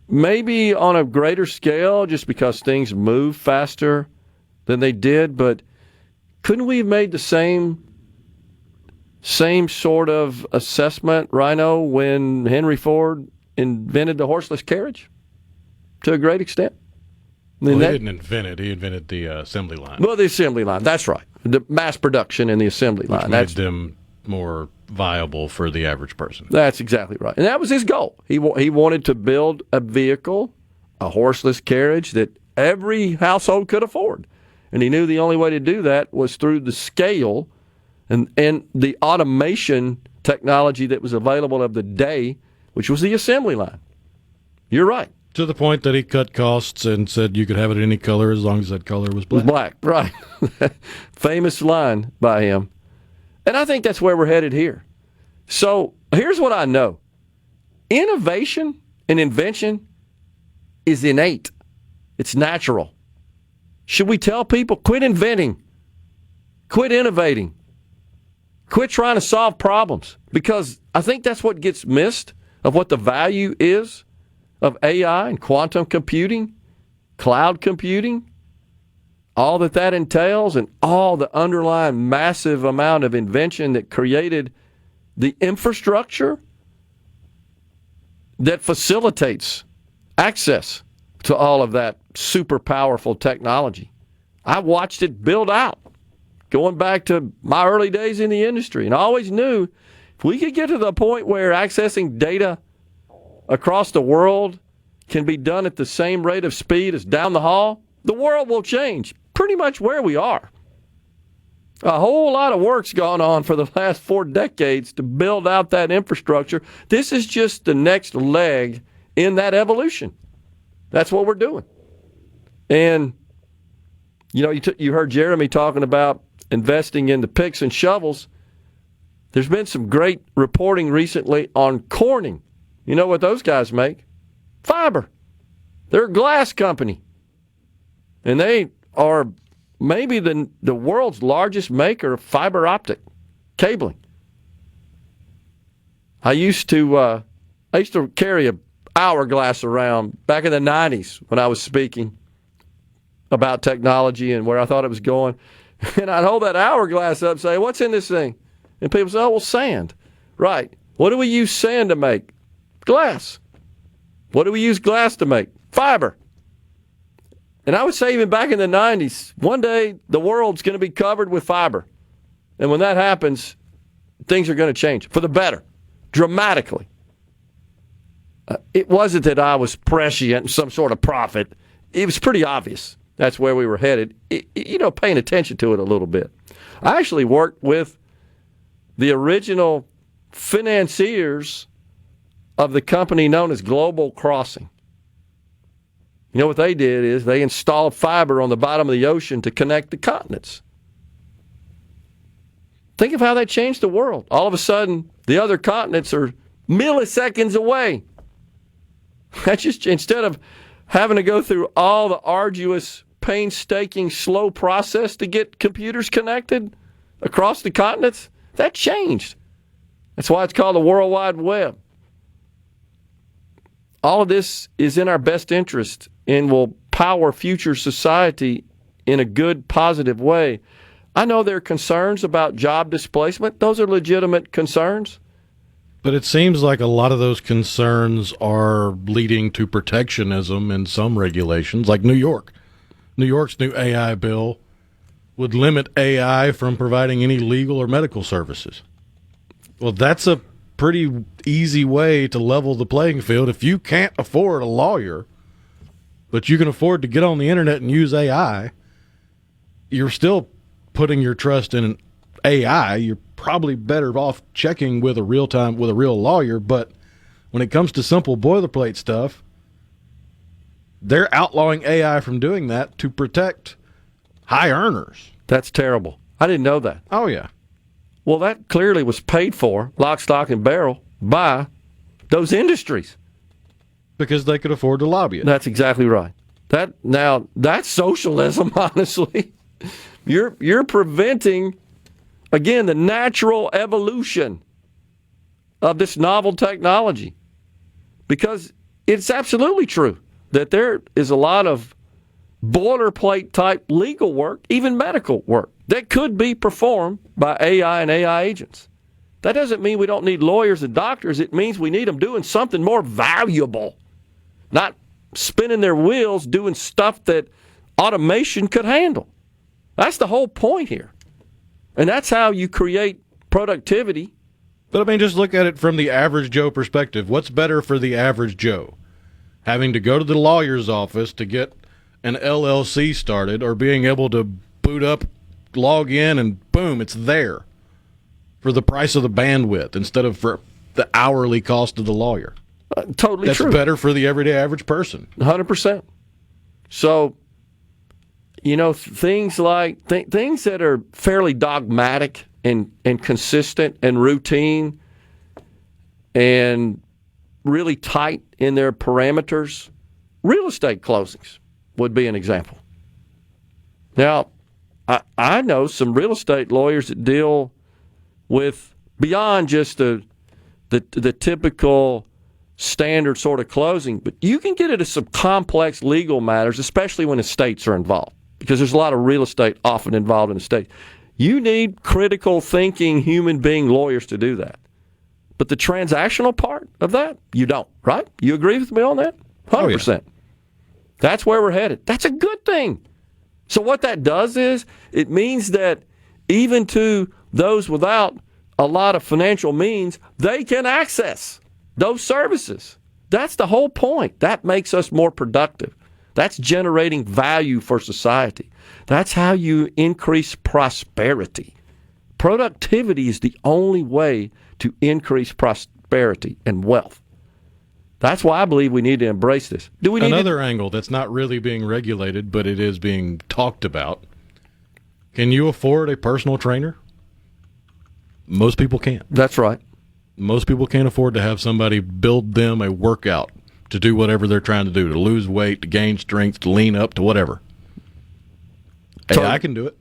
Speaker 3: maybe on a greater scale just because things move faster than they did, but couldn't we have made the same sort of assessment, Rhino, when Henry Ford invented the horseless carriage to a great extent?
Speaker 4: Well, he didn't invent it. He invented the assembly line.
Speaker 3: Well, the assembly line, that's right. The mass production in the assembly line.
Speaker 4: Which made them more viable for the average person.
Speaker 3: That's exactly right. And that was his goal. He wanted to build a vehicle, a horseless carriage that every household could afford. And he knew the only way to do that was through the scale and the automation technology that was available of the day, which was the assembly line. You're right.
Speaker 4: To the point that he cut costs and said you could have it any color as long as that color was black.
Speaker 3: Black, right. Famous line by him. And I think that's where we're headed here. So here's what I know. Innovation and invention is innate. It's natural. Should we tell people, quit inventing, quit innovating, quit trying to solve problems? Because I think that's what gets missed of what the value is of AI and quantum computing, cloud computing, all that entails, and all the underlying massive amount of invention that created the infrastructure that facilitates access to all of that super powerful technology. I watched it build out, going back to my early days in the industry, and I always knew if we could get to the point where accessing data across the world can be done at the same rate of speed as down the hall, the world will change pretty much where we are. A whole lot of work's gone on for the last 4 decades to build out that infrastructure. This is just the next leg in that evolution. That's what we're doing. And, you heard Jeremy talking about investing in the picks and shovels. There's been some great reporting recently on Corning. You know what those guys make? Fiber. They're a glass company. And they are maybe the world's largest maker of fiber optic cabling. I used to carry a hourglass around back in the 90s when I was speaking about technology and where I thought it was going. And I'd hold that hourglass up and say, what's in this thing? And people say, oh, well, sand. Right. What do we use sand to make? Glass. What do we use glass to make? Fiber. And I would say even back in the 90s, one day the world's going to be covered with fiber. And when that happens, things are going to change for the better, dramatically. It wasn't that I was prescient, some sort of prophet. It was pretty obvious that's where we were headed, paying attention to it a little bit. I actually worked with the original financiers of the company known as Global Crossing. You know what they did is they installed fiber on the bottom of the ocean to connect the continents. Think of how that changed the world. All of a sudden, the other continents are milliseconds away. That's just, instead of having to go through all the arduous, painstaking, slow process to get computers connected across the continents, that changed. That's why it's called the World Wide Web. All of this is in our best interest and will power future society in a good, positive way. I know there are concerns about job displacement. Those are legitimate concerns.
Speaker 4: But it seems like a lot of those concerns are leading to protectionism in some regulations, like New York. New York's new AI bill would limit AI from providing any legal or medical services. Well, that's a pretty easy way to level the playing field. If you can't afford a lawyer, but you can afford to get on the internet and use AI, you're still putting your trust in an AI. You're probably better off checking with a real lawyer. But when it comes to simple boilerplate stuff, they're outlawing AI from doing that to protect high earners.
Speaker 3: That's terrible. I didn't know that.
Speaker 4: Oh, yeah.
Speaker 3: Well, that clearly was paid for, lock, stock, and barrel, by those industries.
Speaker 4: Because they could afford to lobby it.
Speaker 3: That's exactly right. That's socialism, honestly. You're preventing, again, the natural evolution of this novel technology. Because it's absolutely true that there is a lot of boilerplate type legal work, even medical work, that could be performed by AI and AI agents. That doesn't mean we don't need lawyers and doctors. It means we need them doing something more valuable, not spinning their wheels doing stuff that automation could handle. That's the whole point here. And that's how you create productivity.
Speaker 4: But I mean, just look at it from the average Joe perspective. What's better for the average Joe? Having to go to the lawyer's office to get an LLC started, or being able to boot up, log in, and boom, it's there for the price of the bandwidth instead of for the hourly cost of the lawyer.
Speaker 3: Totally
Speaker 4: That's
Speaker 3: true.
Speaker 4: That's better for the everyday average person.
Speaker 3: 100%. So, things like things that are fairly dogmatic and consistent and routine and really tight in their parameters, real estate closings would be an example. Now, I know some real estate lawyers that deal with beyond just the typical standard sort of closing, but you can get into some complex legal matters, especially when estates are involved, because there's a lot of real estate often involved in estates. You need critical thinking human being lawyers to do that. But the transactional part of that, you don't, right? You agree with me on that? 100%. Oh, yeah. That's where we're headed. That's a good thing. So what that does is it means that even to those without a lot of financial means, they can access those services. That's the whole point. That makes us more productive. That's generating value for society. That's how you increase prosperity. Productivity is the only way to increase prosperity and wealth. That's why I believe we need to embrace this. Do we need
Speaker 4: another angle that's not really being regulated, but it is being talked about? Can you afford a personal trainer? Most people can't.
Speaker 3: That's right.
Speaker 4: Most people can't afford to have somebody build them a workout to do whatever they're trying to do, to lose weight, to gain strength, to lean up, to whatever. AI can do it.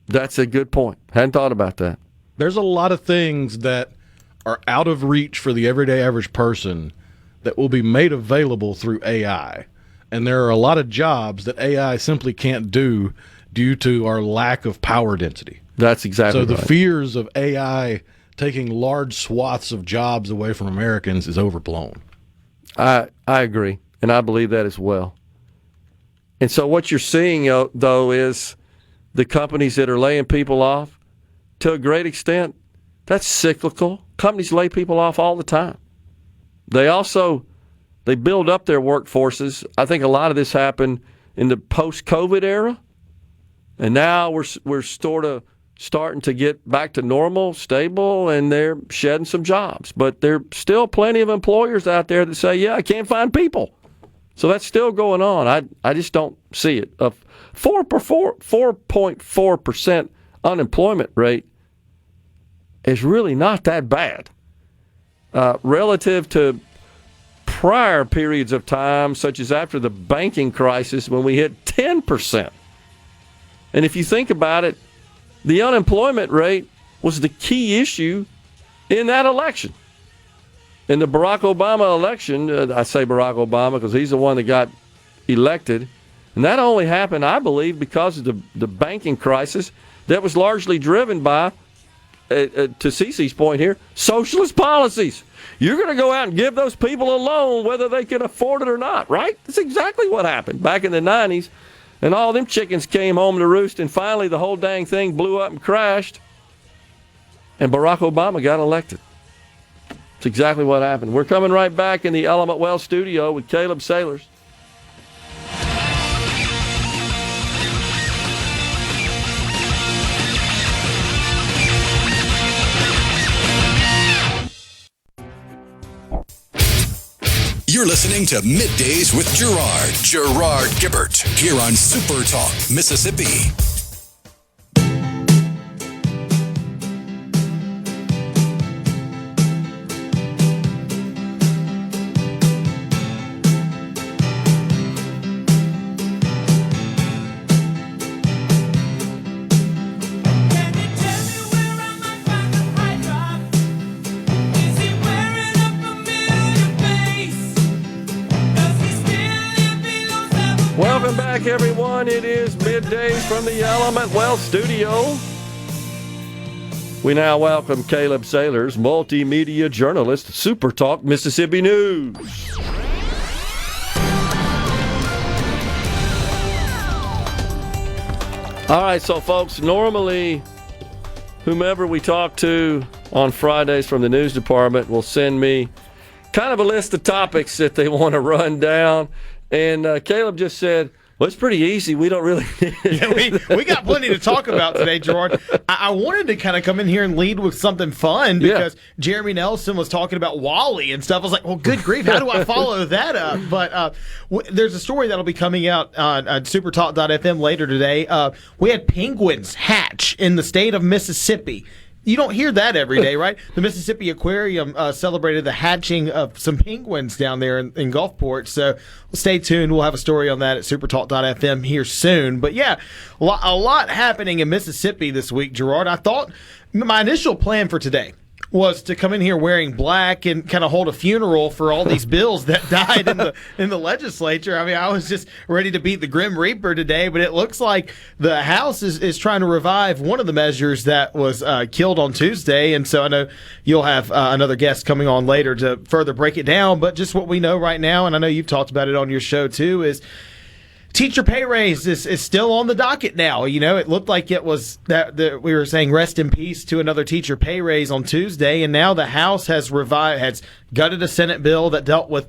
Speaker 3: That's a good point. Hadn't thought about that.
Speaker 4: There's a lot of things that are out of reach for the everyday average person that will be made available through AI. And there are a lot of jobs that AI simply can't do due to our lack of power density.
Speaker 3: That's exactly right.
Speaker 4: So the fears of AI taking large swaths of jobs away from Americans is overblown.
Speaker 3: I agree, and I believe that as well. And so what you're seeing, though, is the companies that are laying people off, to a great extent, that's cyclical. Companies lay people off all the time. They build up their workforces. I think a lot of this happened in the post-COVID era, and now we're sort of starting to get back to normal, stable, and they're shedding some jobs. But there are still plenty of employers out there that say, yeah, I can't find people. So that's still going on. I just don't see it. A 4.4% unemployment rate is really not that bad relative to prior periods of time, such as after the banking crisis when we hit 10%. And if you think about it, the unemployment rate was the key issue in that election. In the Barack Obama election, I say Barack Obama because he's the one that got elected, and that only happened, I believe, because of the banking crisis that was largely driven by, to Cece's point here, socialist policies. You're going to go out and give those people a loan whether they can afford it or not, right? That's exactly what happened back in the 90s. And all them chickens came home to roost, and finally the whole dang thing blew up and crashed, and Barack Obama got elected. That's exactly what happened. We're coming right back in the Element Well studio with Caleb Sailors.
Speaker 1: You're listening to Middays with Gerard Gibert, here on SuperTalk, Mississippi.
Speaker 3: Welcome back, everyone. It is Middays from the Element Well studio. We now welcome Caleb Sailors, Multimedia Journalist, SuperTalk Mississippi News. All right, so folks, normally whomever we talk to on Fridays from the news department will send me kind of a list of topics that they want to run down. And Caleb just said, well, it's pretty easy. We don't really
Speaker 7: we got plenty to talk about today, Gerard. I wanted to kind of come in here and lead with something fun because Jeremy Nelson was talking about Wally and stuff. I was like, well, good grief, how do I follow that up? But there's a story that'll be coming out on SuperTalk.fm later today. We had penguins hatch in the state of Mississippi. You don't hear that every day, right? The Mississippi Aquarium celebrated the hatching of some penguins down there in Gulfport. So stay tuned. We'll have a story on that at supertalk.fm here soon. But yeah, a lot happening in Mississippi this week, Gerard. I thought my initial plan for today was to come in here wearing black and kind of hold a funeral for all these bills that died in the legislature. I mean, I was just ready to beat the Grim Reaper today, but it looks like the House is trying to revive one of the measures that was killed on Tuesday. And so I know you'll have another guest coming on later to further break it down. But just what we know right now, and I know you've talked about it on your show too, is teacher pay raise is still on the docket now. You know, it looked like it was that we were saying rest in peace to another teacher pay raise on Tuesday, and now the House has gutted a Senate bill that dealt with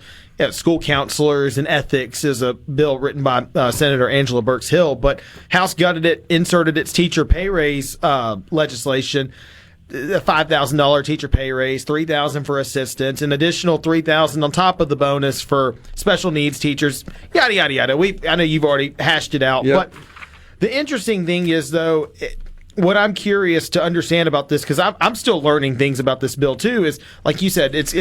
Speaker 7: school counselors and ethics. Is a bill written by Senator Angela Burks Hill, but House gutted it, inserted its teacher pay raise legislation. a $5,000 teacher pay raise, $3,000 for assistants, an additional $3,000 on top of the bonus for special needs teachers, yada, yada, yada. I know you've already hashed it out.
Speaker 3: Yep.
Speaker 7: But the interesting thing is, though, what I'm curious to understand about this, because I'm still learning things about this bill, too, is, like you said, it's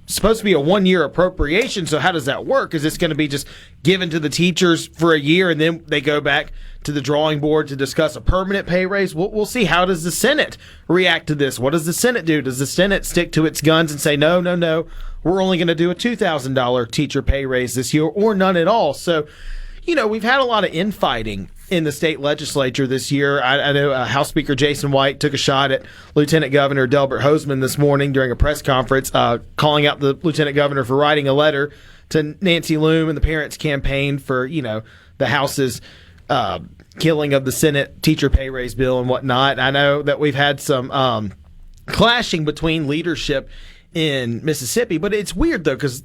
Speaker 7: supposed to be a one-year appropriation, so how does that work? Is this going to be just given to the teachers for a year and then they go back to the drawing board to discuss a permanent pay raise? We'll see. How does the Senate react to this? What does the Senate do? Does the Senate stick to its guns and say, no, we're only going to do a $2,000 teacher pay raise this year or none at all? So, we've had a lot of infighting in the state legislature this year. I know House Speaker Jason White took a shot at Lieutenant Governor Delbert Hosemann this morning during a press conference, calling out the Lieutenant Governor for writing a letter to Nancy Loom and the Parents Campaign for, the House's killing of the Senate teacher pay raise bill and whatnot. I know that we've had some clashing between leadership in Mississippi, but it's weird, though, because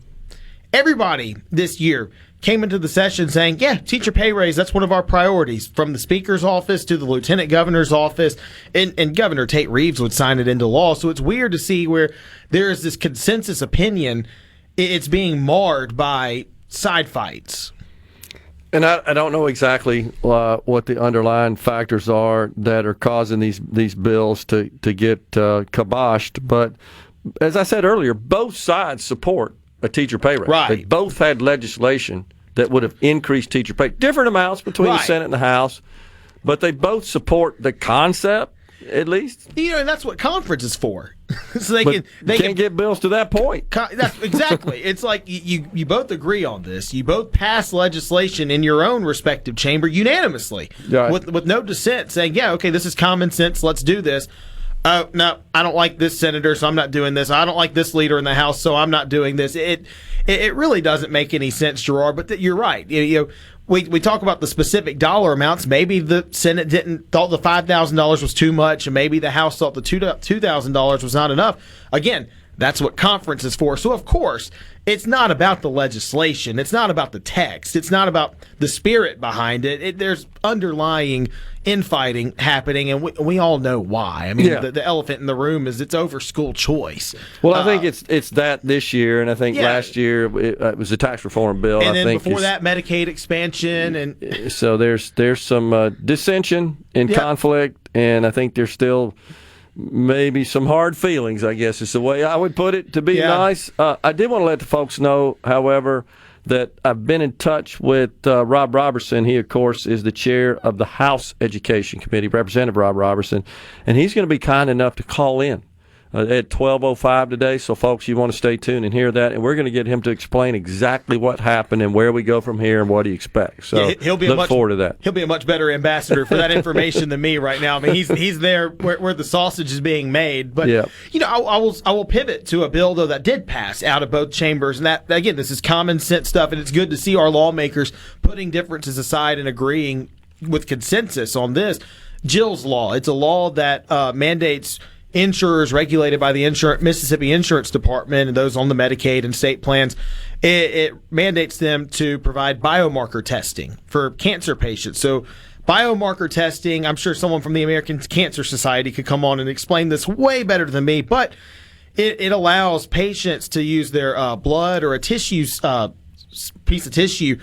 Speaker 7: everybody this year came into the session saying, yeah, teacher pay raise, that's one of our priorities, from the Speaker's office to the Lieutenant Governor's office, and Governor Tate Reeves would sign it into law. So it's weird to see where there is this consensus opinion, it's being marred by side fights.
Speaker 3: And I don't know exactly what the underlying factors are that are causing these bills to get kiboshed, but as I said earlier, both sides support a teacher pay raise.
Speaker 7: Right.
Speaker 3: They both had legislation that would have increased teacher pay. Different amounts between the Senate and the House, but they both support the concept, at least.
Speaker 7: And that's what conference is for. So they
Speaker 3: can get bills to that point.
Speaker 7: That's exactly. It's like you both agree on this. You both pass legislation in your own respective chamber unanimously,
Speaker 3: right,
Speaker 7: with no dissent, saying, yeah, okay, this is common sense, let's do this. Oh, no, I don't like this senator, so I'm not doing this. I don't like this leader in the House, so I'm not doing this. It really doesn't make any sense, Gerard, but you're right. We talk about the specific dollar amounts. Maybe the Senate thought the $5,000 was too much, and maybe the House thought the $2,000 was not enough. Again, that's what conference is for. So, of course, it's not about the legislation. It's not about the text. It's not about the spirit behind it. There's underlying infighting happening, and we all know why. I mean, the elephant in the room is it's over school choice.
Speaker 3: Well, I think it's that this year, and I think last year it was a tax reform bill.
Speaker 7: And
Speaker 3: then
Speaker 7: before that, Medicaid expansion. And
Speaker 3: so there's some dissension and conflict, and I think there's still maybe some hard feelings, I guess is the way I would put it, to be nice. I did want to let the folks know, however, that I've been in touch with Rob Roberson. He, of course, is the chair of the House Education Committee, Representative Rob Roberson, and he's going to be kind enough to call in at 12:05 today. So, folks, you want to stay tuned and hear that, and we're going to get him to explain exactly what happened and where we go from here and what he expects. So,
Speaker 7: he'll be
Speaker 3: look forward to that.
Speaker 7: He'll be a much better ambassador for that information than me right now. I mean, he's there where the sausage is being made. But I will pivot to a bill though that did pass out of both chambers, and that again, this is common sense stuff, and it's good to see our lawmakers putting differences aside and agreeing with consensus on this. Jill's law. It's a law that mandates insurers regulated by the Mississippi Insurance Department and those on the Medicaid and state plans, it mandates them to provide biomarker testing for cancer patients. So biomarker testing, I'm sure someone from the American Cancer Society could come on and explain this way better than me, but it allows patients to use their blood or a tissue piece of tissue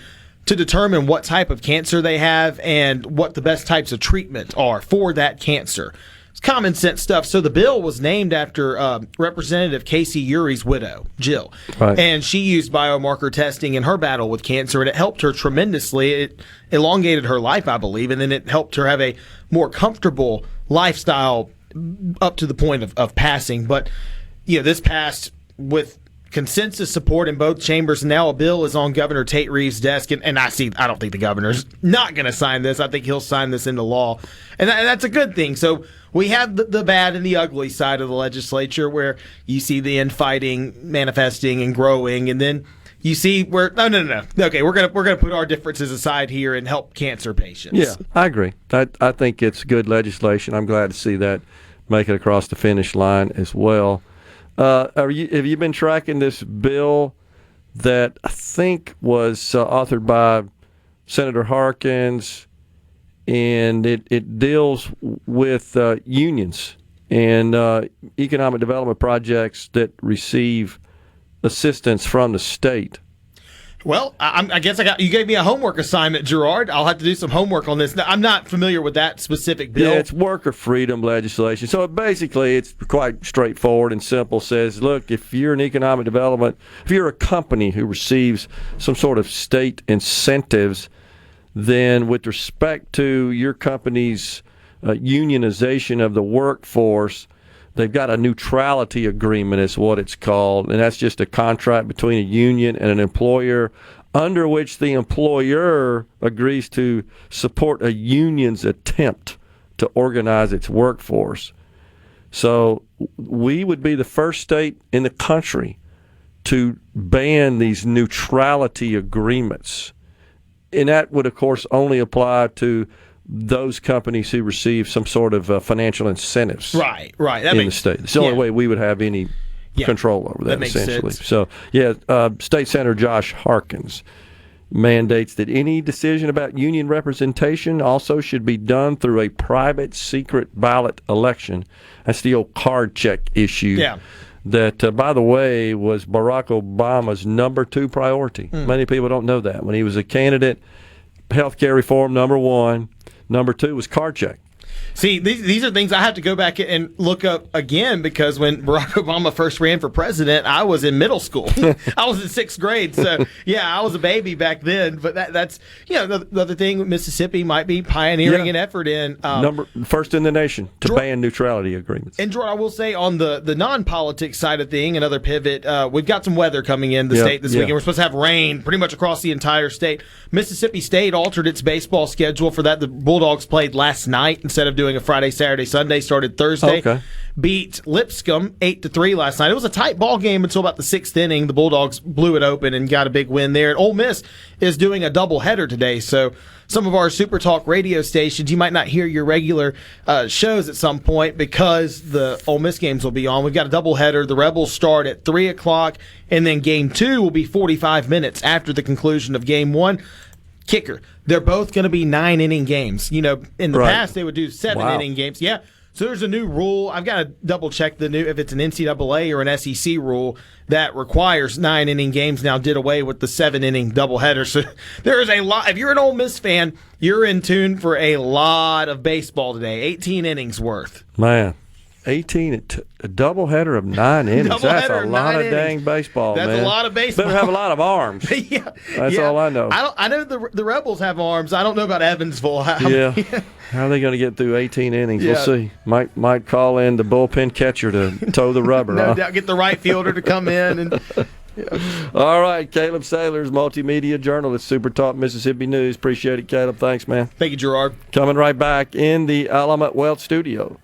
Speaker 7: to determine what type of cancer they have and what the best types of treatment are for that cancer. It's common sense stuff. So the bill was named after Representative Casey Urey's widow, Jill. Right. And she used biomarker testing in her battle with cancer, and it helped her tremendously. It elongated her life, I believe, and then it helped her have a more comfortable lifestyle up to the point of passing. But this passed with consensus support in both chambers, and now a bill is on Governor Tate Reeves' desk, and I don't think the governor's not going to sign this. I think he'll sign this into law, and that's a good thing. So we have the bad and the ugly side of the legislature, where you see the infighting manifesting and growing, and then you see where no. Okay, we're gonna put our differences aside here and help cancer patients.
Speaker 3: Yeah, I agree. I think it's good legislation. I'm glad to see that make it across the finish line as well. Have you been tracking this bill that I think was authored by Senator Harkins, and it deals with unions and economic development projects that receive assistance from the state.
Speaker 7: Well, I guess you gave me a homework assignment, Gerard. I'll have to do some homework on this. Now, I'm not familiar with that specific bill.
Speaker 3: Yeah, it's worker freedom legislation. So basically, it's quite straightforward and simple. Says, look, if you're an economic development, if you're a company who receives some sort of state incentives, then with respect to your company's unionization of the workforce, they've got a neutrality agreement is what it's called, and that's just a contract between a union and an employer under which the employer agrees to support a union's attempt to organize its workforce. So we would be the first state in the country to ban these neutrality agreements. And that would, of course, only apply to those companies who receive some sort of financial incentives
Speaker 7: right. That
Speaker 3: in
Speaker 7: makes,
Speaker 3: the state. It's the only way we would have any control over that
Speaker 7: makes
Speaker 3: essentially.
Speaker 7: sense.
Speaker 3: So, State Senator Josh Harkins mandates that any decision about union representation also should be done through a private secret ballot election. That's the old card check issue.
Speaker 7: Yeah.
Speaker 3: That, by the way, was Barack Obama's number 2 priority. Many people don't know that. When he was a candidate, health care reform, number 1. Number 2 was card check.
Speaker 7: See, these are things I have to go back and look up again, because when Barack Obama first ran for president, I was in middle school. I was in 6th grade. So, I was a baby back then. But that's the other thing Mississippi might be pioneering an effort in.
Speaker 3: First in the nation to ban neutrality agreements.
Speaker 7: And, Jordan, I will say on the non-politics side of thing, another pivot, we've got some weather coming in the state this weekend. We're supposed to have rain pretty much across the entire state. Mississippi State altered its baseball schedule for that. The Bulldogs played last night instead of doing a Friday, Saturday, Sunday, started Thursday.
Speaker 3: Okay.
Speaker 7: Beat Lipscomb 8-3 last night. It was a tight ball game until about the 6th inning. The Bulldogs blew it open and got a big win there. And Ole Miss is doing a doubleheader today. So some of our SuperTalk radio stations, you might not hear your regular shows at some point because the Ole Miss games will be on. We've got a doubleheader. The Rebels start at 3 o'clock, and then Game 2 will be 45 minutes after the conclusion of Game 1. Kicker, they're both going to be 9-inning games. In the past, they would do 7-inning games. Yeah. So there's a new rule. I've got to double check if it's an NCAA or an SEC rule that requires 9-inning games now did away with the 7-inning doubleheader. So there is a lot. If you're an Ole Miss fan, you're in tune for a lot of baseball today. 18 innings worth.
Speaker 3: Man. 18, a doubleheader of 9 innings. That's a lot of dang baseball, man.
Speaker 7: That's a lot of baseball.
Speaker 3: Better have a lot of arms. That's all I know.
Speaker 7: I know the Rebels have arms. I don't know about Evansville.
Speaker 3: How are they going to get through 18 innings? We'll see. Might call in the bullpen catcher to toe the rubber.
Speaker 7: No doubt. Get the right fielder to come in. And
Speaker 3: All right, Caleb Sailors, multimedia journalist, SuperTalk Mississippi News. Appreciate it, Caleb. Thanks, man.
Speaker 7: Thank you, Gerard.
Speaker 3: Coming right back in the Element Wealth studio.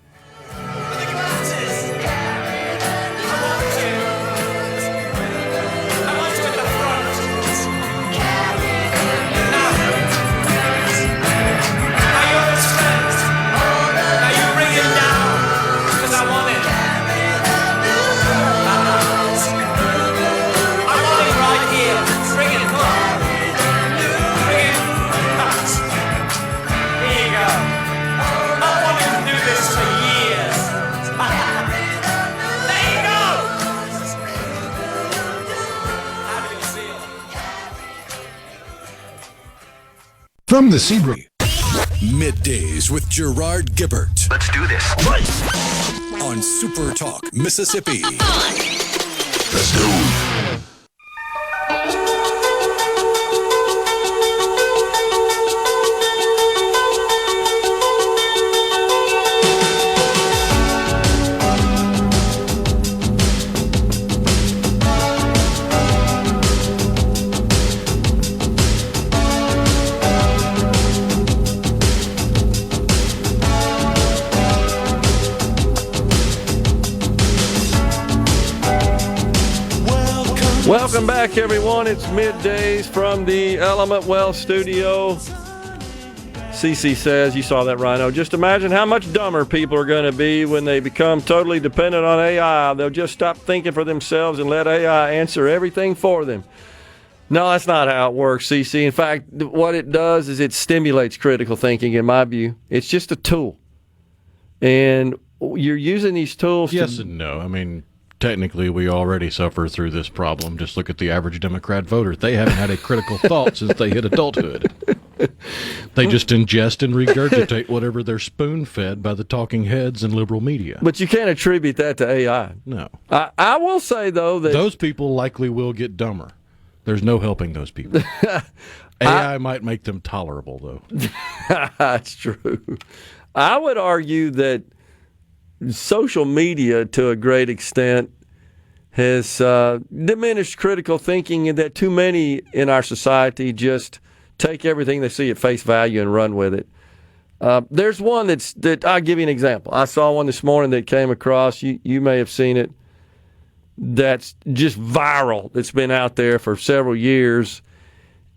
Speaker 1: From the Sebring, Middays with Gerard Gibert.
Speaker 8: Let's do this.
Speaker 1: On SuperTalk Mississippi.
Speaker 8: Let's go.
Speaker 3: Welcome back, everyone. It's Middays from the Element Wealth studio. CC says, you saw that, Rhino, just imagine how much dumber people are going to be when they become totally dependent on AI. They'll just stop thinking for themselves and let AI answer everything for them. No, that's not how it works, CC. In fact, what it does is it stimulates critical thinking, in my view. It's just a tool. And you're using these tools.
Speaker 4: Yes and no. I mean, technically, we already suffer through this problem. Just look at the average Democrat voter. They haven't had a critical thought since they hit adulthood. They just ingest and regurgitate whatever they're spoon-fed by the talking heads and liberal media.
Speaker 3: But you can't attribute that to AI.
Speaker 4: No.
Speaker 3: I will say, though, that
Speaker 4: those people likely will get dumber. There's no helping those people. AI might make them tolerable, though.
Speaker 3: That's true. I would argue that social media, to a great extent, has diminished critical thinking, and that too many in our society just take everything they see at face value and run with it. There's one that I'll give you an example. I saw one this morning that came across. You may have seen it. That's just viral. It's been out there for several years,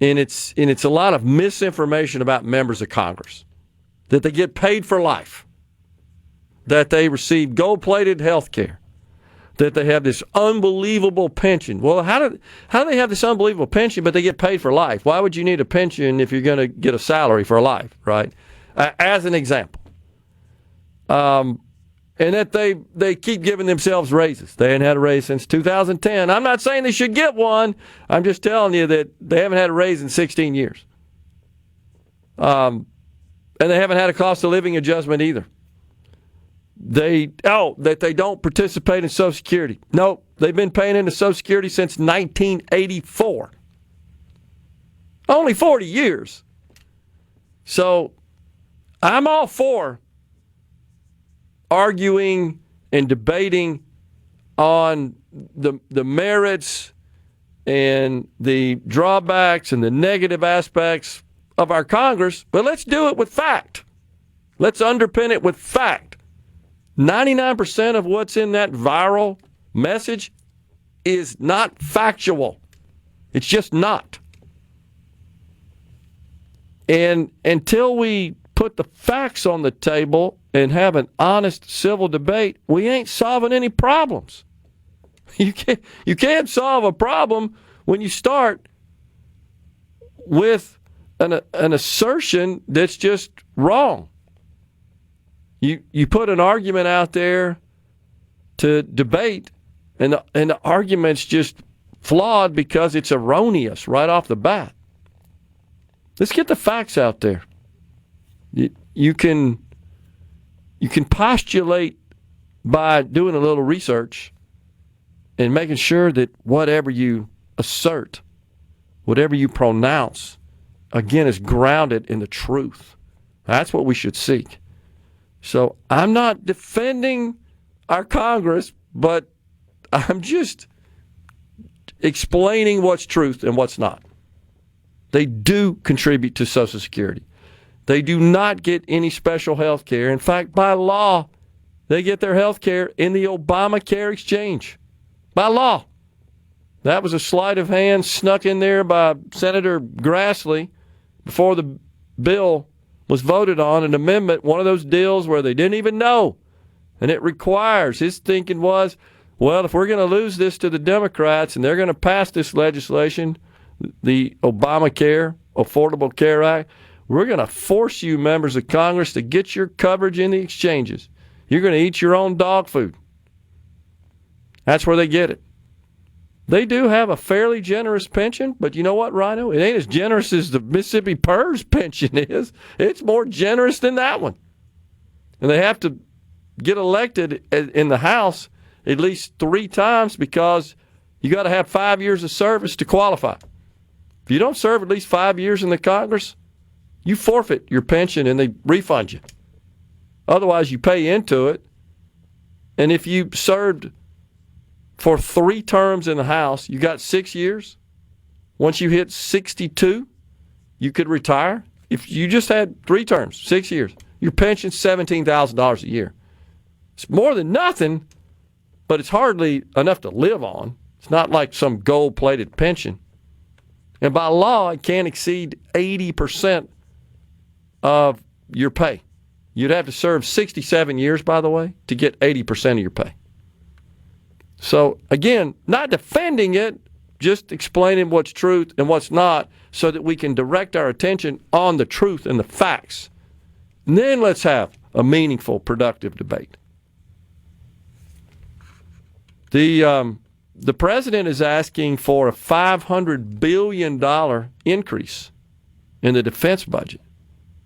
Speaker 3: and it's a lot of misinformation about members of Congress, that they get paid for life, that they receive gold-plated health care, that they have this unbelievable pension. Well, how do they have this unbelievable pension, but they get paid for life? Why would you need a pension if you're going to get a salary for life, right? As an example. And that they keep giving themselves raises. They haven't had a raise since 2010. I'm not saying they should get one. I'm just telling you that they haven't had a raise in 16 years. And they haven't had a cost of living adjustment either. That they don't participate in Social Security. No, they've been paying into Social Security since 1984. Only 40 years. So I'm all for arguing and debating on the merits and the drawbacks and the negative aspects of our Congress, but let's do it with fact. Let's underpin it with fact. 99% of what's in that viral message is not factual. It's just not. And until we put the facts on the table and have an honest civil debate, we ain't solving any problems. You can't solve a problem when you start with an assertion that's just wrong. You put an argument out there to debate, and the argument's just flawed because it's erroneous right off the bat. Let's get the facts out there. You can postulate by doing a little research and making sure that whatever you assert, whatever you pronounce, again, is grounded in the truth. That's what we should seek. So I'm not defending our Congress, but I'm just explaining what's truth and what's not. They do contribute to Social Security. They do not get any special health care. In fact, by law, they get their health care in the Obamacare exchange. By law. That was a sleight of hand snuck in there by Senator Grassley before the bill was voted on, an amendment, one of those deals where they didn't even know. And it requires, his thinking was, well, if we're going to lose this to the Democrats and they're going to pass this legislation, the Obamacare, Affordable Care Act, we're going to force you, members of Congress, to get your coverage in the exchanges. You're going to eat your own dog food. That's where they get it. They do have a fairly generous pension, but you know what, Rhino? It ain't as generous as the Mississippi PERS pension is. It's more generous than that one. And they have to get elected in the House at least 3 times because you got to have 5 years of service to qualify. If you don't serve at least 5 years in the Congress, you forfeit your pension and they refund you. Otherwise, you pay into it. And if you served for 3 terms in the House, you got 6 years. Once you hit 62, you could retire. If you just had 3 terms, 6 years, your pension's $17,000 a year. It's more than nothing, but it's hardly enough to live on. It's not like some gold-plated pension. And by law, it can't exceed 80% of your pay. You'd have to serve 67 years, by the way, to get 80% of your pay. So, again, not defending it, just explaining what's truth and what's not so that we can direct our attention on the truth and the facts. And then let's have a meaningful, productive debate. The president is asking for a $500 billion increase in the defense budget,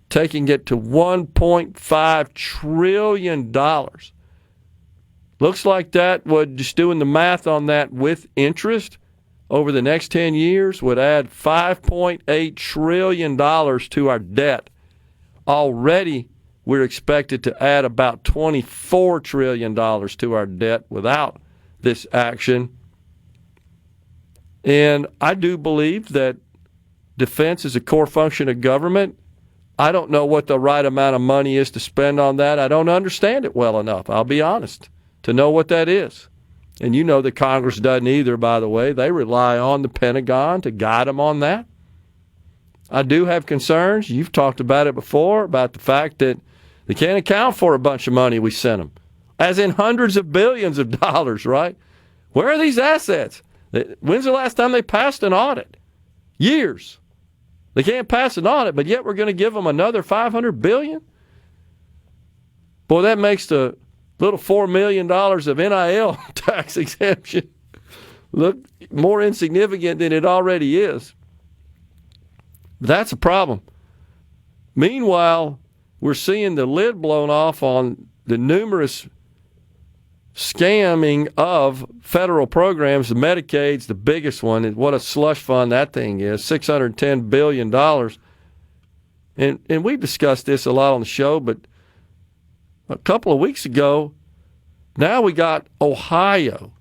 Speaker 3: taking it to $1.5 trillion. Looks like that would, just doing the math on that with interest over the next 10 years, would add $5.8 trillion to our debt. Already, we're expected to add about $24 trillion to our debt without this action. And I do believe that defense is a core function of government. I don't know what the right amount of money is to spend on that. I don't understand it well enough, I'll be honest, to know what that is. And you know that Congress doesn't either, by the way. They rely on the Pentagon to guide them on that. I do have concerns. You've talked about it before, about the fact that they can't account for a bunch of money we sent them, as in hundreds of billions of dollars, right? Where are these assets? When's the last time they passed an audit? Years. They can't pass an audit, but yet we're going to give them another $500 billion? Boy, that makes the little $4 million of NIL tax exemption look more insignificant than it already is. That's a problem. Meanwhile, we're seeing the lid blown off on the numerous scamming of federal programs. The Medicaid's the biggest one. What a slush fund that thing is, $610 billion. And we've discussed this a lot on the show, but a couple of weeks ago, now we got Ohio.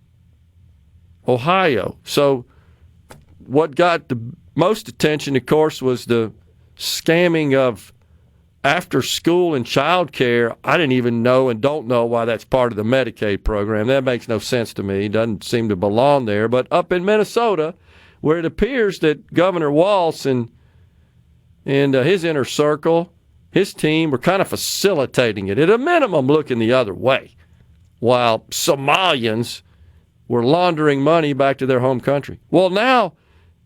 Speaker 3: So what got the most attention, of course, was the scamming of after school and child care. I didn't even know and don't know why that's part of the Medicaid program. That makes no sense to me. It doesn't seem to belong there. But up in Minnesota, where it appears that Governor Walz and his inner circle, his team, were kind of facilitating it, at a minimum looking the other way, while Somalians were laundering money back to their home country. Well, now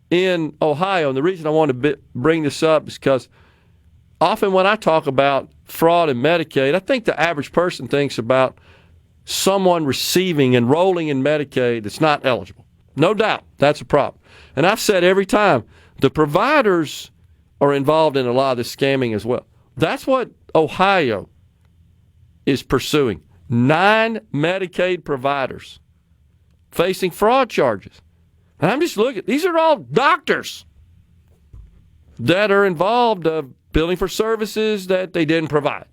Speaker 3: in Ohio, and the reason I want to bring this up is because often when I talk about fraud in Medicaid, I think the average person thinks about someone enrolling in Medicaid that's not eligible. No doubt, that's a problem. And I've said every time, the providers are involved in a lot of this scamming as well. That's what Ohio is pursuing. 9 Medicaid providers facing fraud charges. And I'm just looking, these are all doctors that are involved billing for services that they didn't provide.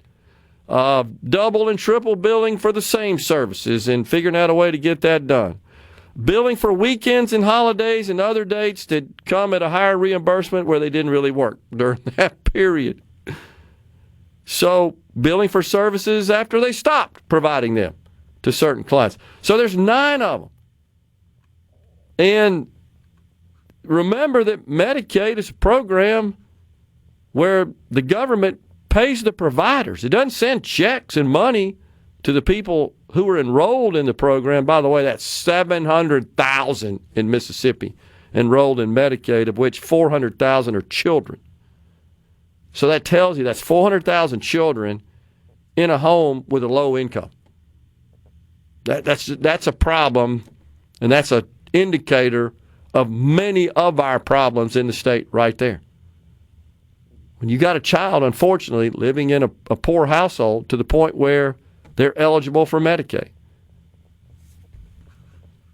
Speaker 3: Double and triple billing for the same services and figuring out a way to get that done. Billing for weekends and holidays and other dates that come at a higher reimbursement where they didn't really work during that period. So billing for services after they stopped providing them to certain clients. So there's 9 of them. And remember that Medicaid is a program where the government pays the providers. It doesn't send checks and money to the people who are enrolled in the program. By the way, that's 700,000 in Mississippi enrolled in Medicaid, of which 400,000 are children. So that tells you that's 400,000 children in a home with a low income. That's a problem, and that's an indicator of many of our problems in the state right there. When you got a child, unfortunately, living in a poor household to the point where they're eligible for Medicaid.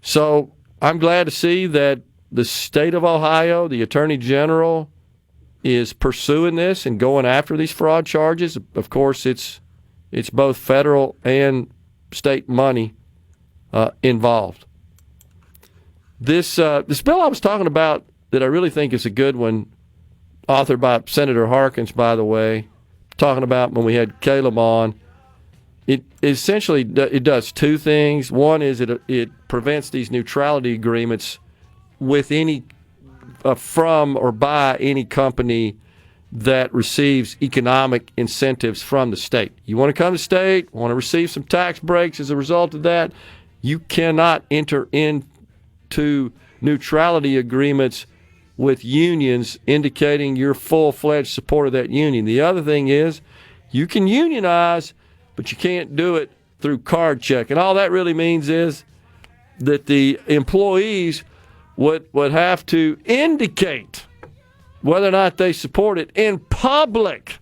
Speaker 3: So I'm glad to see that the state of Ohio, the Attorney General, is pursuing this and going after these fraud charges. Of course, it's both federal and state money involved. This bill I was talking about that I really think is a good one, authored by Senator Harkins, by the way, talking about when we had Caleb on, it essentially it does 2 things. One is it prevents these neutrality agreements with any from or by any company that receives economic incentives from the state. You want to come to the state, want to receive some tax breaks as a result of that, you cannot enter into neutrality agreements with unions indicating your full-fledged support of that union. The other thing is you can unionize, but you can't do it through card check. And all that really means is that the employees would have to indicate whether or not they support it in public.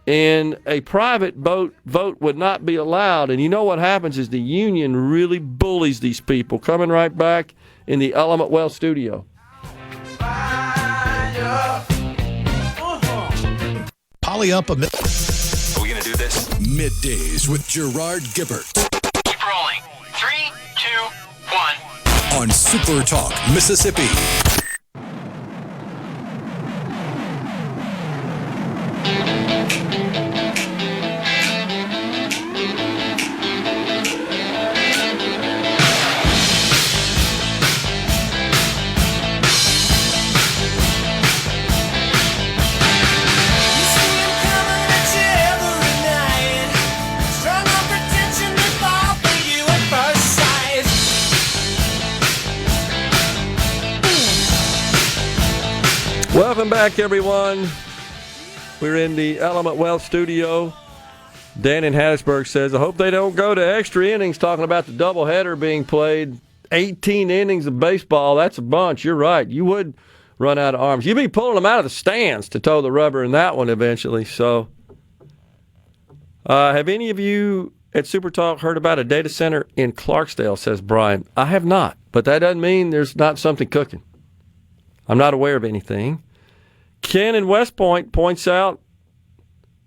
Speaker 3: And a private vote would not be allowed. And you know what happens is the union really bullies these people. Coming right back in the Element Well studio.
Speaker 1: Poly up a minute.
Speaker 8: Are we going to do this?
Speaker 1: Middays with Gerard Gibert.
Speaker 9: Keep rolling. 3, 2, 1.
Speaker 1: On SuperTalk Mississippi.
Speaker 3: Welcome back, everyone. We're in the Element Wealth studio. Dan in Hattiesburg says, I hope they don't go to extra innings talking about the doubleheader being played. 18 innings of baseball, that's a bunch. You're right. You would run out of arms. You'd be pulling them out of the stands to toe the rubber in that one eventually. So, have any of you at SuperTalk heard about a data center in Clarksdale, says Brian. I have not, but that doesn't mean there's not something cooking. I'm not aware of anything. Ken in West Point points out,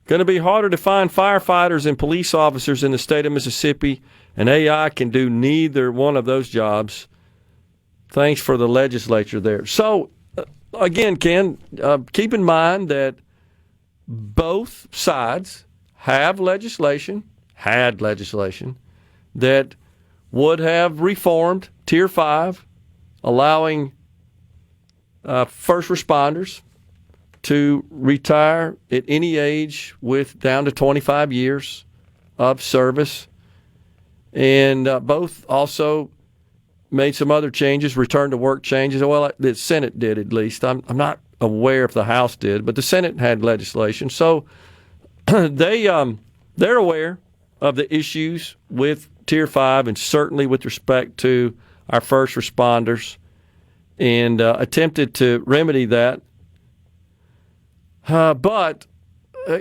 Speaker 3: going to be harder to find firefighters and police officers in the state of Mississippi, and AI can do neither one of those jobs. Thanks for the legislature there. So, again, Ken, keep in mind that both sides had legislation that would have reformed Tier 5, allowing first responders to retire at any age with down to 25 years of service. And both also made some other changes, return to work changes. Well, the Senate did at least. I'm not aware if the House did, but the Senate had legislation. So they're aware of the issues with Tier 5 and certainly with respect to our first responders, and attempted to remedy that. But,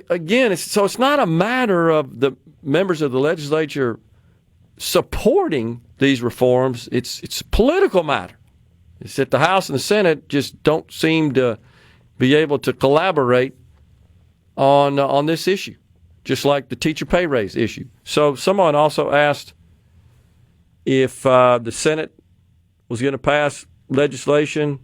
Speaker 3: again, it's not a matter of the members of the legislature supporting these reforms. It's a political matter. It's that the House and the Senate just don't seem to be able to collaborate on this issue, just like the teacher pay raise issue. So someone also asked if the Senate was going to pass legislation.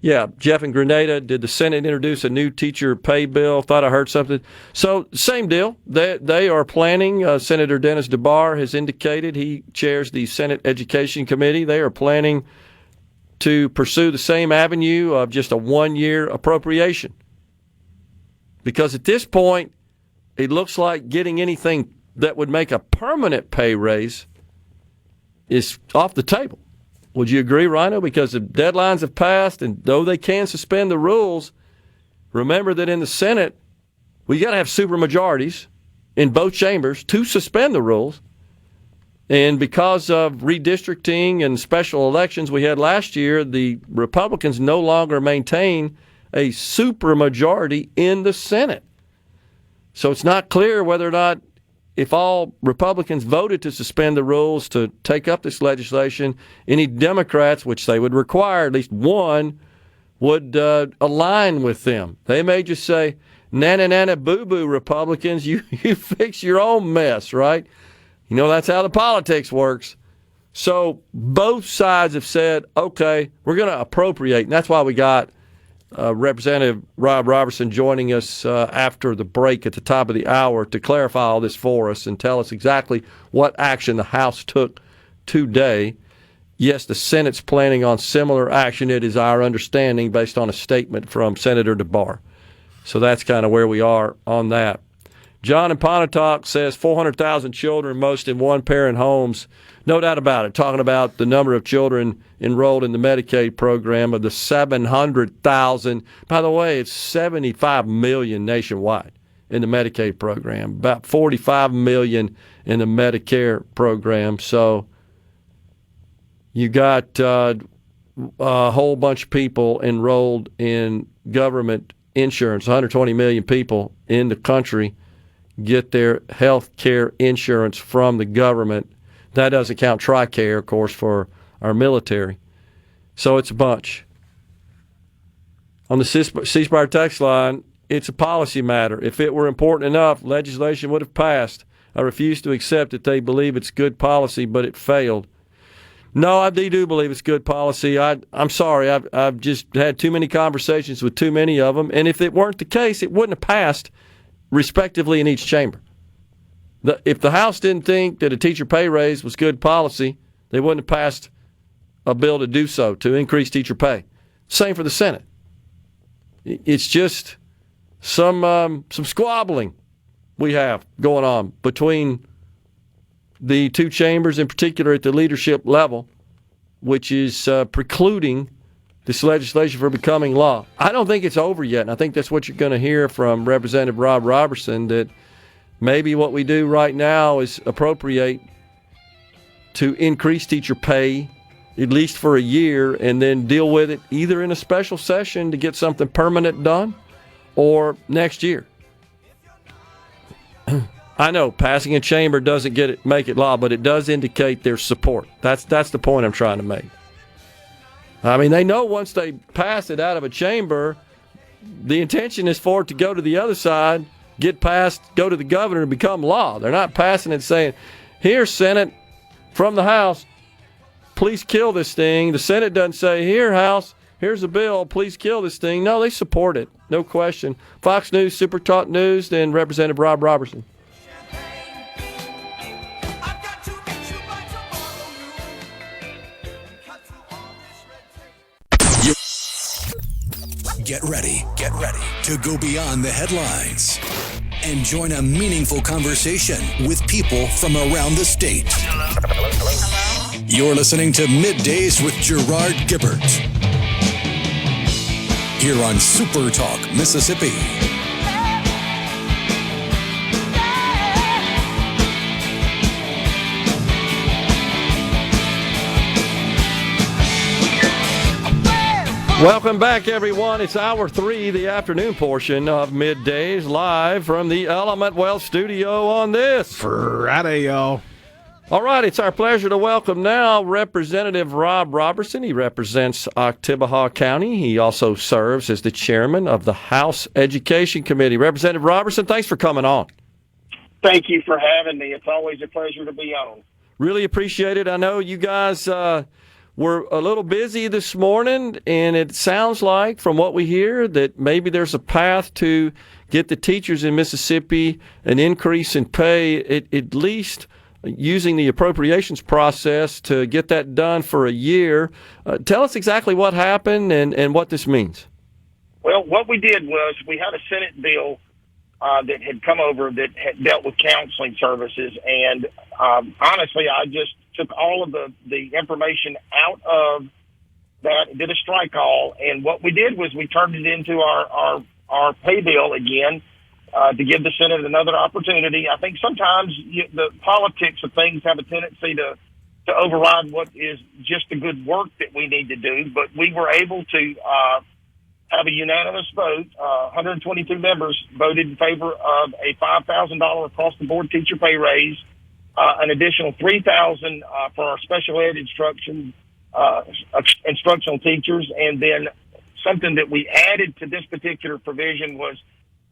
Speaker 3: Yeah, Jeff in Grenada, did the Senate introduce a new teacher pay bill? Thought I heard something. So, same deal. They are planning, Senator Dennis DeBar has indicated, he chairs the Senate Education Committee. They are planning to pursue the same avenue of just a one-year appropriation. Because at this point, it looks like getting anything that would make a permanent pay raise is off the table. Would you agree, Rhino? Because the deadlines have passed, and though they can suspend the rules, remember that in the Senate, we got to have supermajorities in both chambers to suspend the rules. And because of redistricting and special elections we had last year, the Republicans no longer maintain a supermajority in the Senate. So it's not clear whether or not, if all Republicans voted to suspend the rules to take up this legislation, any Democrats, which they would require at least one, would align with them. They may just say, nana, nana, boo-boo, Republicans, you fix your own mess, right? You know, that's how the politics works. So both sides have said, okay, we're going to appropriate, and that's why we got Representative Rob Roberson joining us after the break at the top of the hour to clarify all this for us and tell us exactly what action the House took today. Yes, the Senate's planning on similar action. It is our understanding based on a statement from Senator DeBar. So that's kind of where we are on that. John in Pontotoc says 400,000 children, most in one-parent homes. No doubt about it. Talking about the number of children enrolled in the Medicaid program of the 700,000. By the way, it's 75 million nationwide in the Medicaid program, about 45 million in the Medicare program. So You got a whole bunch of people enrolled in government insurance. 120 million people in the country get their health care insurance from the government. That doesn't count TRICARE, of course, for our military. So it's a bunch. On the ceasefire text line, it's a policy matter. If it were important enough, legislation would have passed. I refuse to accept that they believe it's good policy, but it failed. No, I do believe it's good policy. I'm sorry. I've just had too many conversations with too many of them, and if it weren't the case, it wouldn't have passed, respectively, in each chamber. If the House didn't think that a teacher pay raise was good policy, they wouldn't have passed a bill to do so, to increase teacher pay. Same for the Senate. It's just some squabbling we have going on between the two chambers, in particular at the leadership level, which is precluding this legislation from becoming law. I don't think it's over yet, and I think that's what you're going to hear from Representative Rob Roberson, that maybe what we do right now is appropriate to increase teacher pay at least for a year and then deal with it either in a special session to get something permanent done or next year. I know passing a chamber doesn't make it law, but it does indicate their support. That's the point I'm trying to make. I mean, they know once they pass it out of a chamber, the intention is for it to go to the other side, get passed, go to the governor, and become law. They're not passing it saying, here, Senate, from the House, please kill this thing. The Senate doesn't say, here, House, here's a bill, please kill this thing. No, they support it, no question. Fox News, SuperTalk News, then Representative Rob Roberson.
Speaker 1: Get ready to go beyond the headlines and join a meaningful conversation with people from around the state. Hello? You're listening to MidDays with Gerard Gibert here on SuperTalk Mississippi.
Speaker 3: Welcome back, everyone. It's hour 3, the afternoon portion of MidDays, live from the Element Wealth studio on this
Speaker 7: Friday, y'all.
Speaker 3: All right, it's our pleasure to welcome now Representative Rob Roberson. He represents Oktibbeha County. He also serves as the chairman of the House Education Committee. Representative Roberson, thanks for coming on.
Speaker 10: Thank you for having me. It's always a pleasure to be on.
Speaker 3: Really appreciate it. I know you guys we're a little busy this morning, and it sounds like, from what we hear, that maybe there's a path to get the teachers in Mississippi an increase in pay, at least using the appropriations process to get that done for a year. Tell us exactly what happened and what this means.
Speaker 10: Well, what we did was we had a Senate bill that had come over that had dealt with counseling services, and honestly, I just took all of the information out of that, did a strike all, and what we did was we turned it into our pay bill again to give the Senate another opportunity. I think sometimes the politics of things have a tendency to override what is just the good work that we need to do, but we were able to have a unanimous vote. 122 members voted in favor of a $5,000 across-the-board teacher pay raise, an additional $3,000 for our special ed instructional teachers, and then something that we added to this particular provision was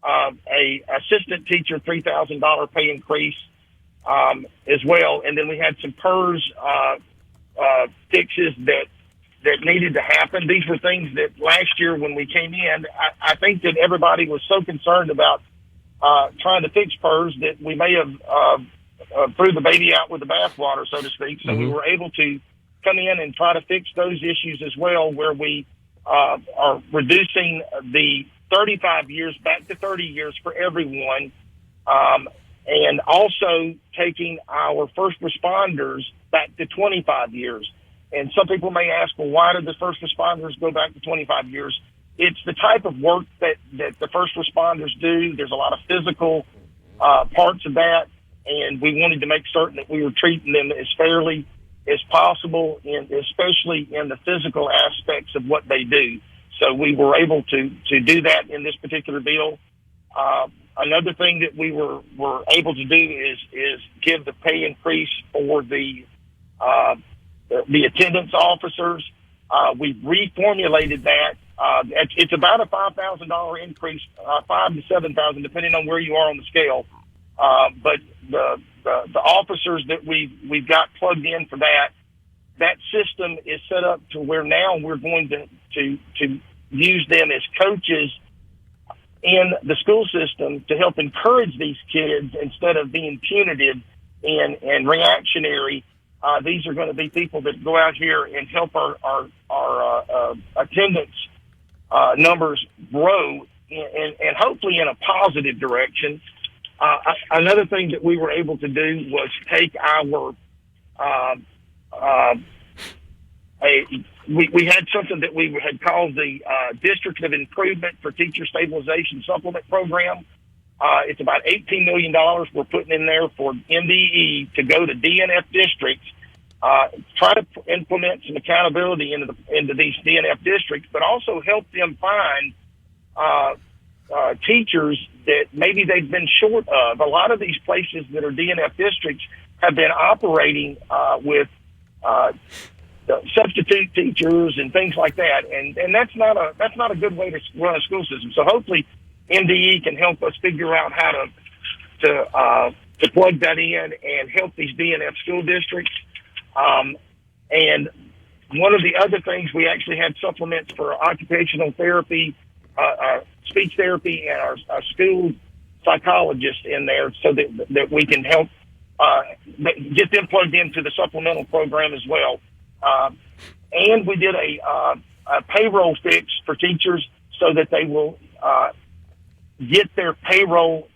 Speaker 10: a assistant teacher $3,000 pay increase as well. And then we had some PERS fixes that needed to happen. These were things that last year when we came in, I think that everybody was so concerned about trying to fix PERS that we may have threw the baby out with the bathwater, so to speak. So we were able to come in and try to fix those issues as well, where we are reducing the 35 years back to 30 years for everyone, and also taking our first responders back to 25 years. And some people may ask, well, why did the first responders go back to 25 years? It's the type of work that the first responders do. There's a lot of physical parts of that, and we wanted to make certain that we were treating them as fairly as possible, especially in the physical aspects of what they do. So we were able to do that in this particular bill. Another thing that we were able to do is give the pay increase for the attendance officers. We reformulated that. It's about a $5,000 increase, $5,000 to $7,000, depending on where you are on the scale. But the officers that we've got plugged in for that system is set up to where now we're going to use them as coaches in the school system to help encourage these kids instead of being punitive and reactionary. These are going to be people that go out here and help our attendance numbers grow and hopefully in a positive direction. Another thing that we were able to do was take our we had something that we had called the District of Improvement for Teacher Stabilization Supplement Program. It's about $18 million we're putting in there for MDE to go to DNF districts, try to implement some accountability into these DNF districts, but also help them find teachers that maybe they've been short of. A lot of these places that are DNF districts have been operating with substitute teachers and things like that, and that's not a good way to run a school system. So hopefully, MDE can help us figure out how to plug that in and help these DNF school districts. And one of the other things, we actually had supplements for occupational therapy, speech therapy, and our school psychologists in there, so that we can help get them plugged into the supplemental program as well. And we did a payroll fix for teachers so that they will get their payroll.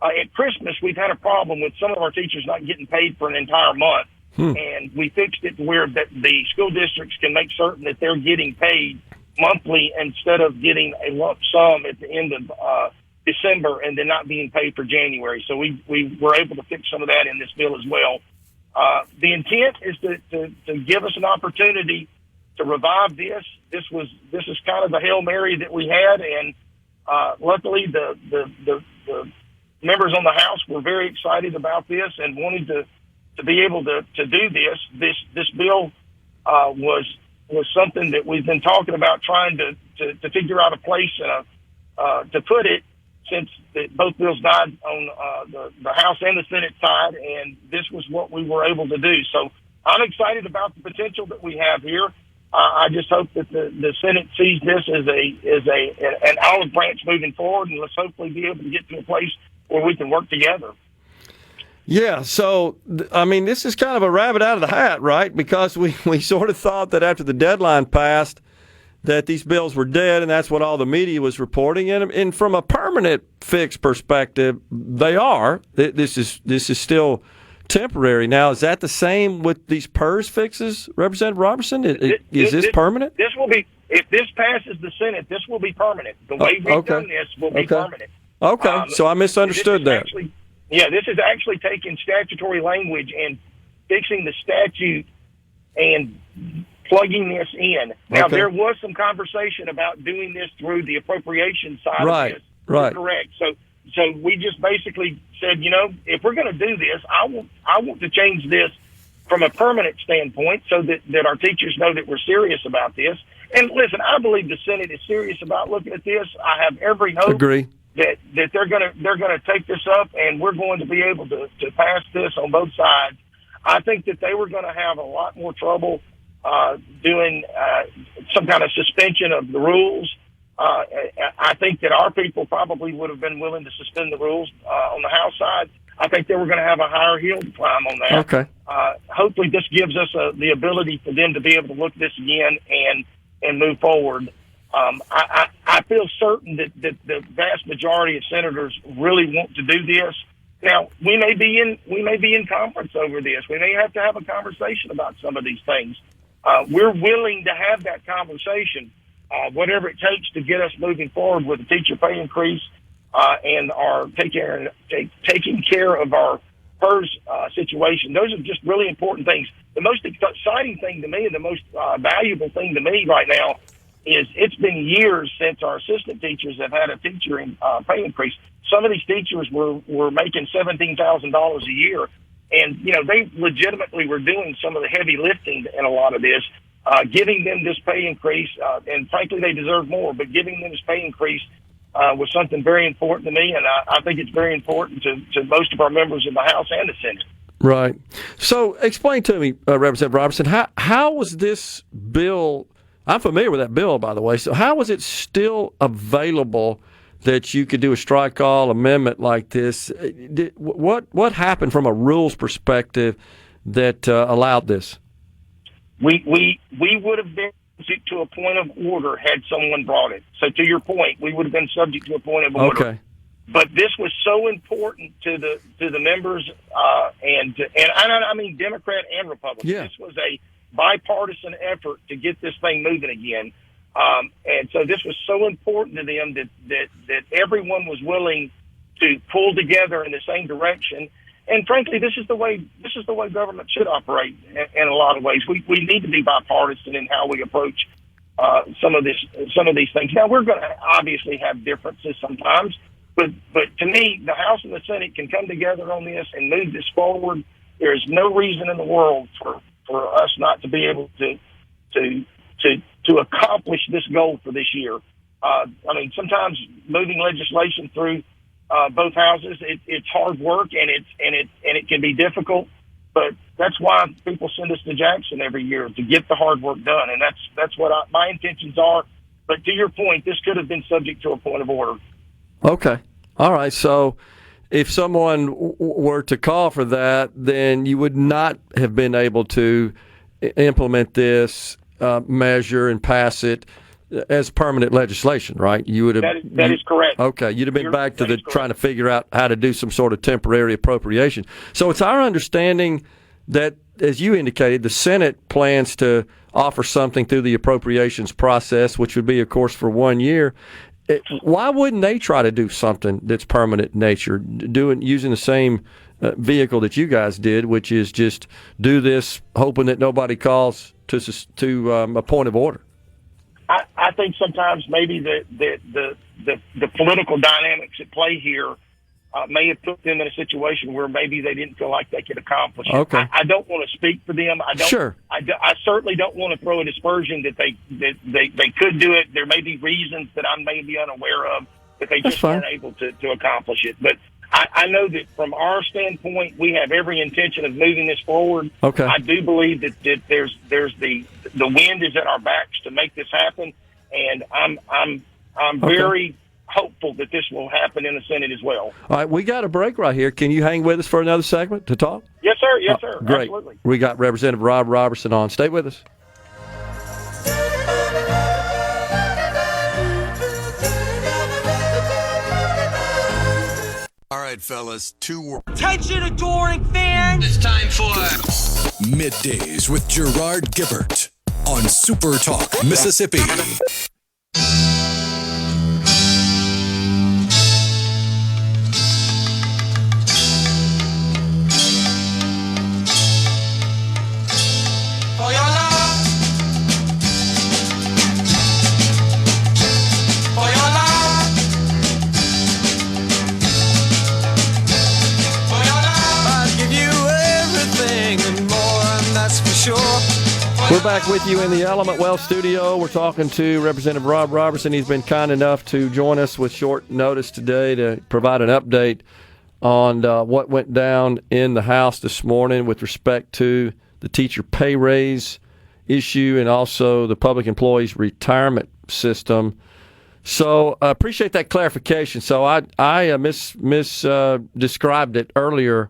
Speaker 10: At Christmas, we've had a problem with some of our teachers not getting paid for an entire month. And we fixed it to where that the school districts can make certain that they're getting paid monthly instead of getting a lump sum at the end of December and then not being paid for January. So we were able to fix some of that in this bill as well. The intent is to give us an opportunity to revive this. This is kind of the Hail Mary that we had, and luckily the members on the House were very excited about this and wanted to be able to do this. This bill was something that we've been talking about, trying to figure out a place to put it, since both bills died on the House and the Senate side, and this was what we were able to do. So I'm excited about the potential that we have here. I just hope that the Senate sees this as an olive branch moving forward, and let's hopefully be able to get to a place where we can work together.
Speaker 3: Yeah, so, I mean, this is kind of a rabbit out of the hat, right? Because we sort of thought that after the deadline passed that these bills were dead, and that's what all the media was reporting. And from a permanent fix perspective, they are. This is still temporary. Now, is that the same with these PERS fixes, Representative Roberson? Is this permanent?
Speaker 10: This will be, if this passes the Senate, this will be permanent. The way we've done this will be permanent.
Speaker 3: Okay, so I misunderstood that.
Speaker 10: This is actually taking statutory language and fixing the statute and plugging this in. Now, there was some conversation about doing this through the appropriation side of this.
Speaker 3: Right.
Speaker 10: Correct. So we just basically said, if we're going to do this, I want to change this from a permanent standpoint so that our teachers know that we're serious about this. And listen, I believe the Senate is serious about looking at this. I have every hope.
Speaker 3: Agree.
Speaker 10: That they're gonna take this up, and we're going to be able to pass this on both sides. I think that they were going to have a lot more trouble doing some kind of suspension of the rules. I think that our people probably would have been willing to suspend the rules on the House side. I think they were going to have a higher hill to climb on that.
Speaker 3: Okay.
Speaker 10: Hopefully, this gives us the ability for them to be able to look at this again and move forward. I feel certain that the vast majority of senators really want to do this. Now, we may be in conference over this. We may have to have a conversation about some of these things. We're willing to have that conversation, whatever it takes to get us moving forward with the teacher pay increase and our taking care of our PERS situation. Those are just really important things. the most exciting thing to me and the most valuable thing to me right now is it's been years since our assistant teachers have had a teacher pay increase. Some of these teachers were making $17,000 a year, and they legitimately were doing some of the heavy lifting in a lot of this. Giving them this pay increase, and frankly, they deserve more, but giving them this pay increase was something very important to me, and I think it's very important to most of our members of the House and the Senate.
Speaker 3: Right. So explain to me, Representative Roberson, how was this bill, I'm familiar with that bill, by the way, so how was it still available that you could do a strike all amendment like this? What happened from a rules perspective that allowed this?
Speaker 10: We would have been subject to a point of order had someone brought it. So to your point, we would have been subject to a point of order.
Speaker 3: Okay.
Speaker 10: But this was so important to the members, and I mean Democrat and Republican.
Speaker 3: Yeah.
Speaker 10: This was a bipartisan effort to get this thing moving again, and so this was so important to them that everyone was willing to pull together in the same direction. And frankly, this is the way government should operate in a lot of ways. We need to be bipartisan in how we approach some of these things. Now, we're going to obviously have differences sometimes, but to me, the House and the Senate can come together on this and move this forward. There is no reason in the world for us not to be able to accomplish this goal for this year. I mean, sometimes moving legislation through both houses, it's hard work and it can be difficult, but that's why people send us to Jackson every year to get the hard work done, and that's what my intentions are. But to your point, this could have been subject to a point of order.
Speaker 3: Okay. All right. So if someone were to call for that, then you would not have been able to implement this measure and pass it as permanent legislation, right? You would have.
Speaker 10: That is correct.
Speaker 3: Okay, you'd have been back to trying to figure out how to do some sort of temporary appropriation. So it's our understanding that, as you indicated, the Senate plans to offer something through the appropriations process, which would be, of course, for 1 year. Why wouldn't they try to do something that's permanent in nature, using the same vehicle that you guys did, which is just do this, hoping that nobody calls to a point of order?
Speaker 10: I think sometimes maybe the political dynamics at play here may have put them in a situation where maybe they didn't feel like they could accomplish it.
Speaker 3: Okay.
Speaker 10: I don't want to speak for them.
Speaker 3: Sure.
Speaker 10: I certainly don't want to throw a dispersion that they could do it. There may be reasons that I may be unaware of that they just weren't able to accomplish it. But I know that from our standpoint, we have every intention of moving this forward.
Speaker 3: Okay.
Speaker 10: I do believe that there's the wind is at our backs to make this happen, and I'm very hopeful that this will happen in the Senate as well.
Speaker 3: All right, we got a break right here. Can you hang with us for another segment to talk?
Speaker 10: Yes, sir. Yes, sir.
Speaker 3: Great.
Speaker 10: Absolutely.
Speaker 3: We got Representative Rob Roberson on. Stay with us.
Speaker 1: All right, fellas,
Speaker 9: Attention, adoring fans! It's time for
Speaker 1: Middays with Gerard Gibert on SuperTalk Mississippi.
Speaker 9: For your love. For your love. For your love. I'd give you everything and more, and that's for sure.
Speaker 3: We're back with you in the Element Well studio. We're talking to Representative Rob Roberson. He's been kind enough to join us with short notice today to provide an update on what went down in the House this morning with respect to the teacher pay raise issue and also the public employees retirement system. So I appreciate that clarification. So I described it earlier,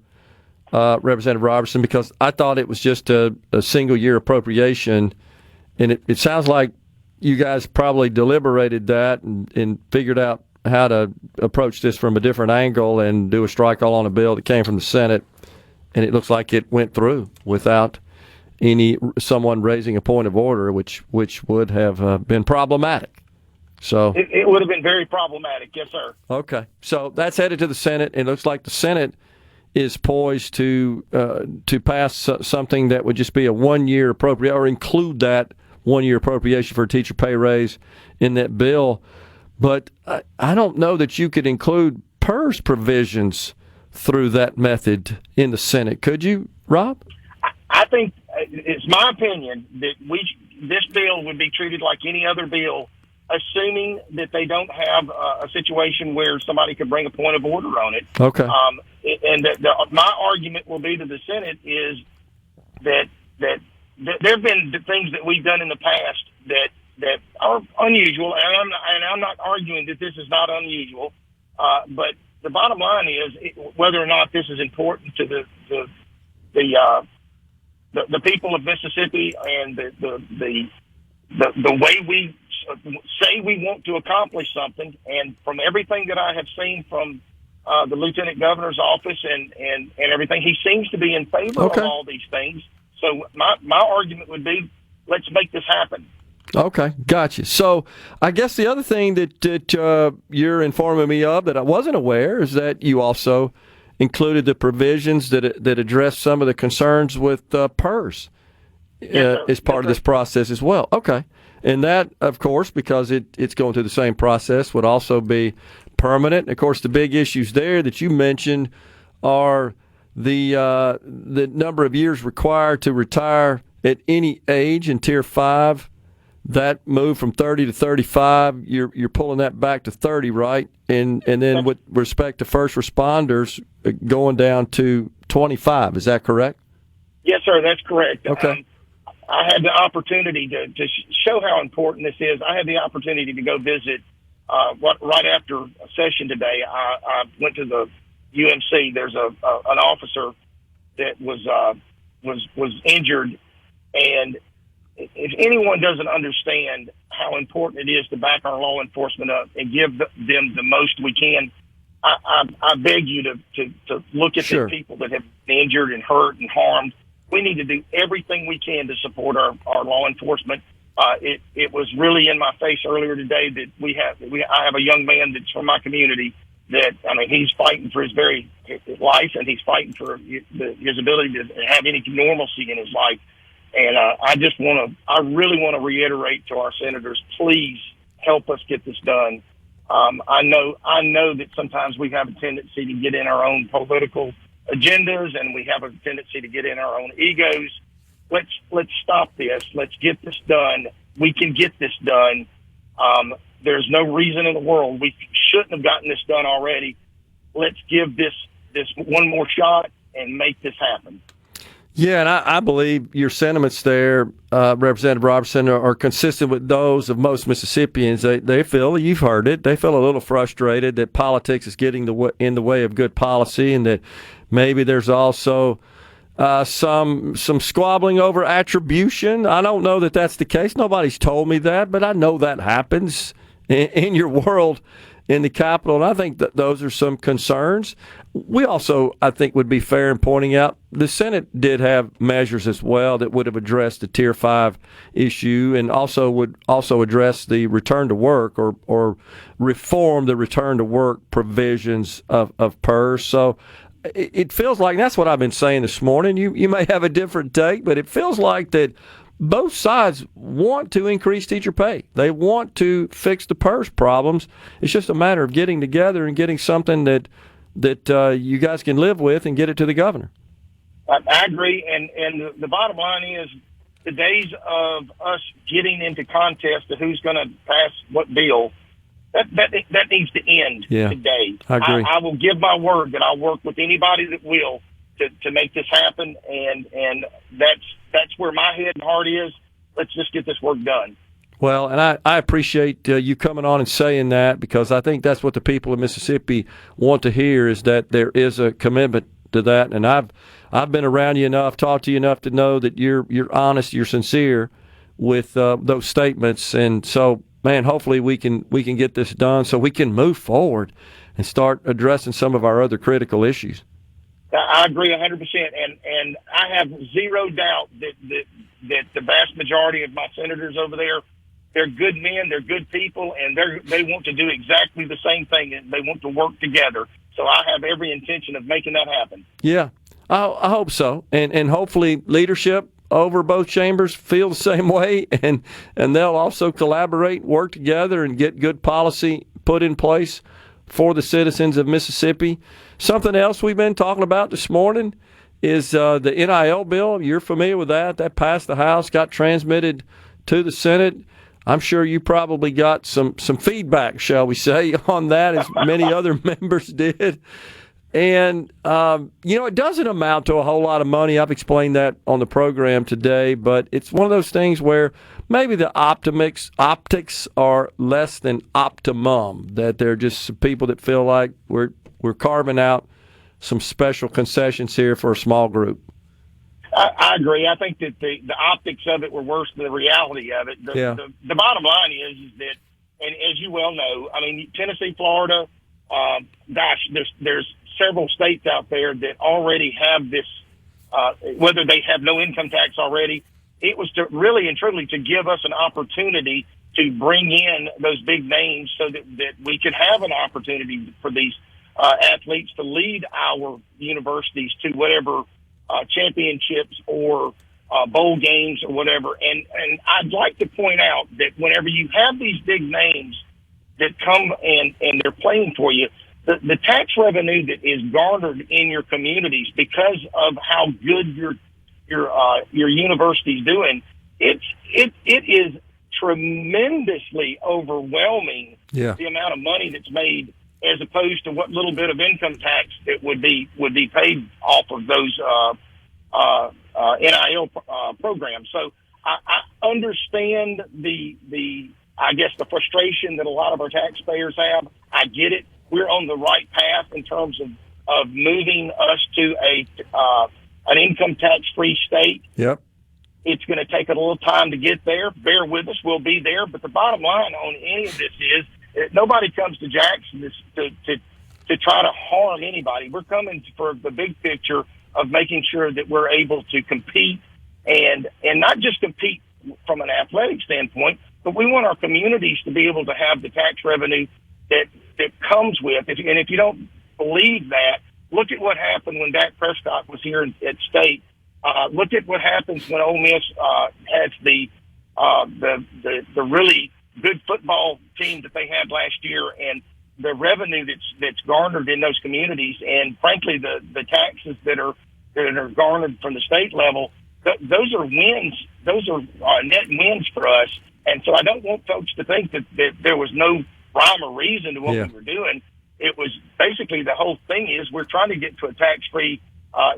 Speaker 3: Representative Robertson, because I thought it was just a single-year appropriation, and it sounds like you guys probably deliberated that and figured out how to approach this from a different angle and do a strike all on a bill that came from the Senate, and it looks like it went through without someone raising a point of order, which would have been problematic. So
Speaker 10: it would have been very problematic, yes, sir.
Speaker 3: Okay, so that's headed to the Senate. It looks like the Senate is poised to pass something that would just be a 1-year appropriate, or include that 1-year appropriation for a teacher pay raise in that bill. But I don't know that you could include PERS provisions through that method in the Senate. Could you, Rob?
Speaker 10: I think it's my opinion that this bill would be treated like any other bill, assuming that they don't have a situation where somebody could bring a point of order on it.
Speaker 3: Okay.
Speaker 10: And my argument will be to the Senate is that there have been things that we've done in the past that are unusual, and I'm not arguing that this is not unusual. But the bottom line is whether or not this is important to the people of Mississippi and the way we say we want to accomplish something. And from everything that I have seen from the Lieutenant Governor's office and everything, he seems to be in favor of all these things. So my argument would be, let's make this happen.
Speaker 3: Okay, gotcha. So I guess the other thing that you're informing me of that I wasn't aware is that you also included the provisions that address some of the concerns with PERS as part of this process as well. Okay. And that, of course, because it's going through the same process, would also be permanent. Of course, the big issues there that you mentioned are the number of years required to retire at any age in Tier 5. That move from 30 to 35, you're pulling that back to 30, right? And then with respect to first responders, going down to 25. Is that correct?
Speaker 10: Yes, sir. That's correct.
Speaker 3: Okay.
Speaker 10: I had the opportunity to show how important this is. I had the opportunity to go visit right after a session today. I went to the UMC. There's an officer that was injured, and if anyone doesn't understand how important it is to back our law enforcement up and give them the most we can, I beg you to look at the people that have been injured and hurt and harmed. We need to do everything we can to support our law enforcement. It was really in my face earlier today that I have a young man that's from my community that, I mean, he's fighting for his very life, and he's fighting for his ability to have any normalcy in his life. And I really want to reiterate to our senators, please help us get this done. I know that sometimes we have a tendency to get in our own political agendas, and we have a tendency to get in our own egos. Let's stop this. Let's get this done. We can get this done. There's no reason in the world we shouldn't have gotten this done already. Let's give this one more shot and make this happen.
Speaker 3: Yeah, and I believe your sentiments there, Representative Roberson, are consistent with those of most Mississippians. They feel, you've heard it, they feel a little frustrated that politics is getting in the way of good policy, and that maybe there's also some squabbling over attribution. I don't know that that's the case. Nobody's told me that, but I know that happens in your world in the Capitol, and I think that those are some concerns. We also, I think, would be fair in pointing out the Senate did have measures as well that would have addressed the Tier 5 issue, and also would also address the return to work or reform the return to work provisions of PERS. So it feels like, and that's what I've been saying this morning. You may have a different take, but it feels like that both sides want to increase teacher pay. They want to fix the PERS problems. It's just a matter of getting together and getting something that you guys can live with and get it to the governor.
Speaker 10: I agree, and the bottom line is the days of us getting into contest to who's going to pass what bill, that needs to end today.
Speaker 3: I agree.
Speaker 10: I will give my word that I'll work with anybody that will to make this happen, and that's where my head and heart is. Let's just get this work done.
Speaker 3: Well, and I appreciate you coming on and saying that, because I think that's what the people of Mississippi want to hear, is that there is a commitment to that. And I've been around you enough, talked to you enough to know that you're honest, you're sincere with those statements. And so, man, hopefully we can get this done so we can move forward and start addressing some of our other critical issues.
Speaker 10: I agree 100%, and I have zero doubt that the vast majority of my senators over there They're good men, they're good people, and they want to do exactly the same thing, and they want to work together. So I have every intention of making that happen.
Speaker 3: Yeah, I hope so, and hopefully leadership over both chambers feel the same way, and they'll also collaborate, work together, and get good policy put in place for the citizens of Mississippi. Something else we've been talking about this morning is the NIL bill. You're familiar with that. That passed the House, got transmitted to the Senate. I'm sure you probably got some feedback, shall we say, on that, as many other members did. And, it doesn't amount to a whole lot of money. I've explained that on the program today, but it's one of those things where maybe the optics are less than optimum, that they're just some people that feel like we're carving out some special concessions here for a small group.
Speaker 10: I agree. I think that the optics of it were worse than the reality of it. The bottom line is that, and as you well know, I mean, Tennessee, Florida, there's several states out there that already have this, whether they have no income tax already. It was to really and truly to give us an opportunity to bring in those big names so that we could have an opportunity for these athletes to lead our universities to whatever championships or bowl games or whatever. And I'd like to point out that whenever you have these big names that come and they're playing for you, the tax revenue that is garnered in your communities because of how good your university's doing, it is tremendously overwhelming.
Speaker 3: Yeah.
Speaker 10: The amount of money that's made as opposed to what little bit of income tax that would be paid off of those NIL programs. So I understand the frustration that a lot of our taxpayers have. I get it. We're on the right path in terms of moving us to an income tax free state.
Speaker 3: Yep.
Speaker 10: It's going to take a little time to get there. Bear with us. We'll be there. But the bottom line on any of this is nobody comes to Jackson to try to harm anybody. We're coming for the big picture of making sure that we're able to compete and not just compete from an athletic standpoint, but we want our communities to be able to have the tax revenue that comes with it. And if you don't believe that, look at what happened when Dak Prescott was here at State. Look at what happens when Ole Miss has the really good football team that they had last year, and the revenue that's garnered in those communities, and frankly the taxes that are garnered from the state level. Those are wins. Those are net wins for us. And so I don't want folks to think that there was no rhyme or reason to what we were doing. It was basically the whole thing is we're trying to get to a tax-free,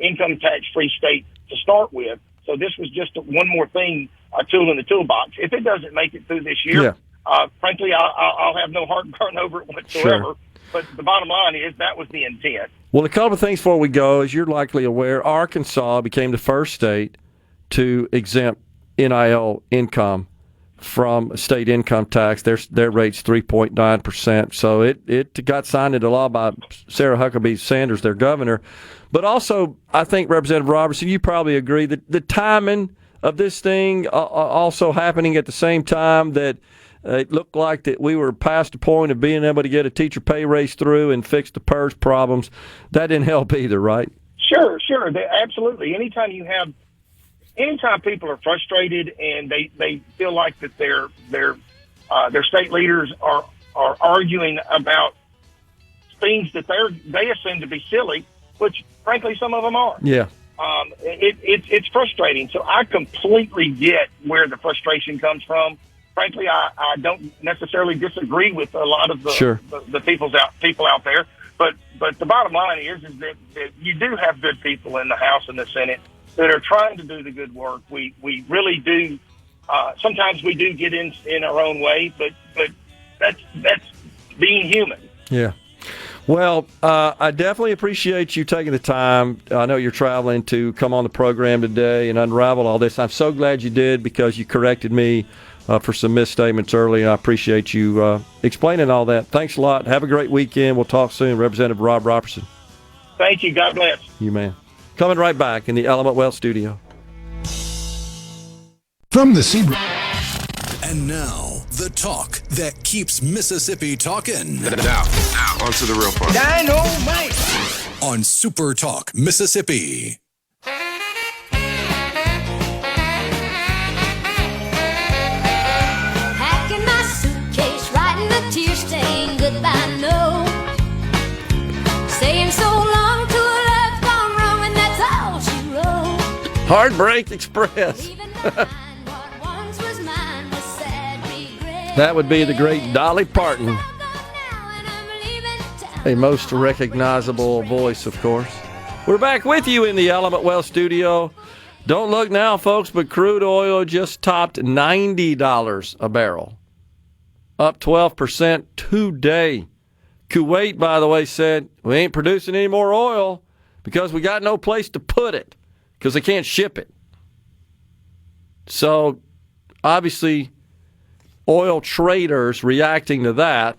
Speaker 10: income tax-free state to start with. So this was just one more thing, a tool in the toolbox. If it doesn't make it through this year, frankly, I'll have no heartburn over it whatsoever. Sure. But the bottom line is that was the intent.
Speaker 3: Well, a couple of things before we go. As you're likely aware, Arkansas became the first state to exempt NIL income from state income tax. Their rate's 3.9%. So it got signed into law by Sarah Huckabee Sanders, their governor. But also, I think, Representative Roberson, you probably agree that the timing of this thing also happening at the same time that it looked like that we were past the point of being able to get a teacher pay raise through and fix the PERS problems. That didn't help either, right?
Speaker 10: Sure. Absolutely. Anytime people are frustrated and they feel like that their state leaders are arguing about things that they assume to be silly, which frankly some of them are.
Speaker 3: Yeah.
Speaker 10: It's frustrating. So I completely get where the frustration comes from. Frankly, I don't necessarily disagree with a lot of the people out there. But the bottom line is that you do have good people in the House and the Senate that are trying to do the good work. We really do. Sometimes we do get in our own way, but that's being human.
Speaker 3: Yeah. Well, I definitely appreciate you taking the time. I know you're traveling to come on the program today and unravel all this. I'm so glad you did because you corrected me for some misstatements early, and I appreciate you explaining all that. Thanks a lot. Have a great weekend. We'll talk soon. Representative Rob Roberson.
Speaker 10: Thank you. God bless.
Speaker 3: You, man. Coming right back in the Element Wealth studio.
Speaker 1: From the Sebring. And now, the talk that keeps Mississippi talking.
Speaker 8: Now, on to the real part.
Speaker 9: Dynamite!
Speaker 1: On SuperTalk Mississippi.
Speaker 11: Packing my suitcase, writing a tear-stained goodbye note, saying so long to a love gone wrong, and that's all she wrote.
Speaker 3: Heartbreak Express. That would be the great Dolly Parton. A most recognizable voice, of course. We're back with you in the Element Well studio. Don't look now, folks, but crude oil just topped $90 a barrel, up 12% today. Kuwait, by the way, said, we ain't producing any more oil because we got no place to put it because they can't ship it. So, obviously, oil traders reacting to that,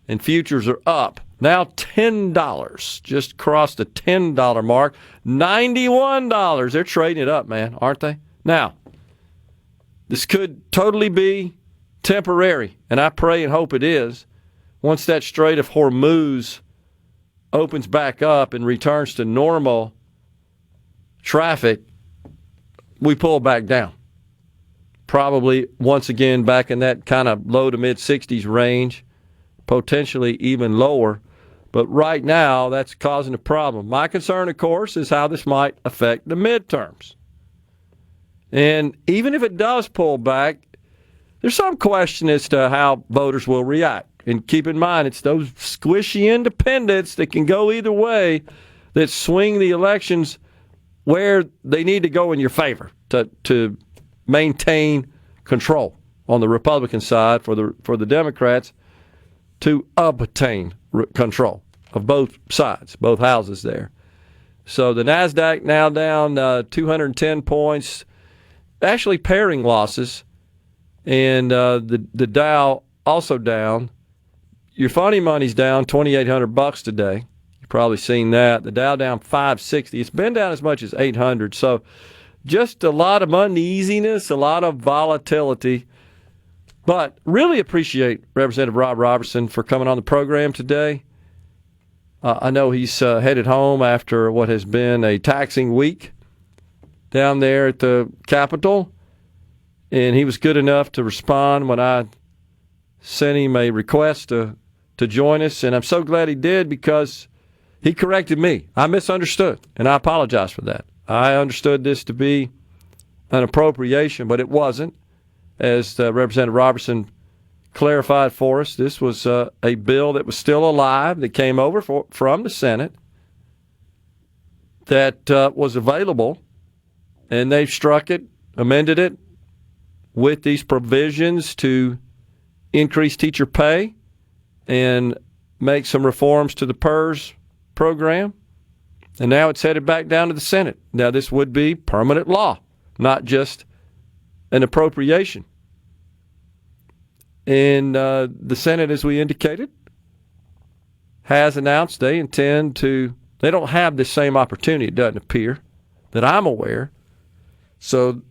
Speaker 3: and futures are up. Now $10, just crossed the $10 mark. $91. They're trading it up, man, aren't they? Now, this could totally be temporary, and I pray and hope it is. Once that Strait of Hormuz opens back up and returns to normal traffic, we pull back down. Probably once again back in that kind of low to mid-60s range, potentially even lower. But right now, that's causing a problem. My concern, of course, is how this might affect the midterms. And even if it does pull back, there's some question as to how voters will react. And keep in mind, it's those squishy independents that can go either way that swing the elections where they need to go in your favor to maintain control on the Republican side for the Democrats to obtain control of both sides, both houses there. So the NASDAQ now down 210 points, actually pairing losses, and the Dow also down. Your funny money's down $2,800 today. You've probably seen that. The Dow down 560. It's been down as much as 800. So just a lot of uneasiness, a lot of volatility. But really appreciate Representative Rob Roberson for coming on the program today. I know he's headed home after what has been a taxing week down there at the Capitol, and he was good enough to respond when I sent him a request to join us, and I'm so glad he did because he corrected me. I misunderstood, and I apologize for that. I understood this to be an appropriation, but it wasn't. As Representative Robertson clarified for us, this was a bill that was still alive that came over from the Senate that was available, and they've struck it, amended it with these provisions to increase teacher pay and make some reforms to the PERS program. And now it's headed back down to the Senate. Now, this would be permanent law, not just an appropriation. And the Senate, as we indicated, has announced they intend to, they don't have the same opportunity, it doesn't appear, that I'm aware. So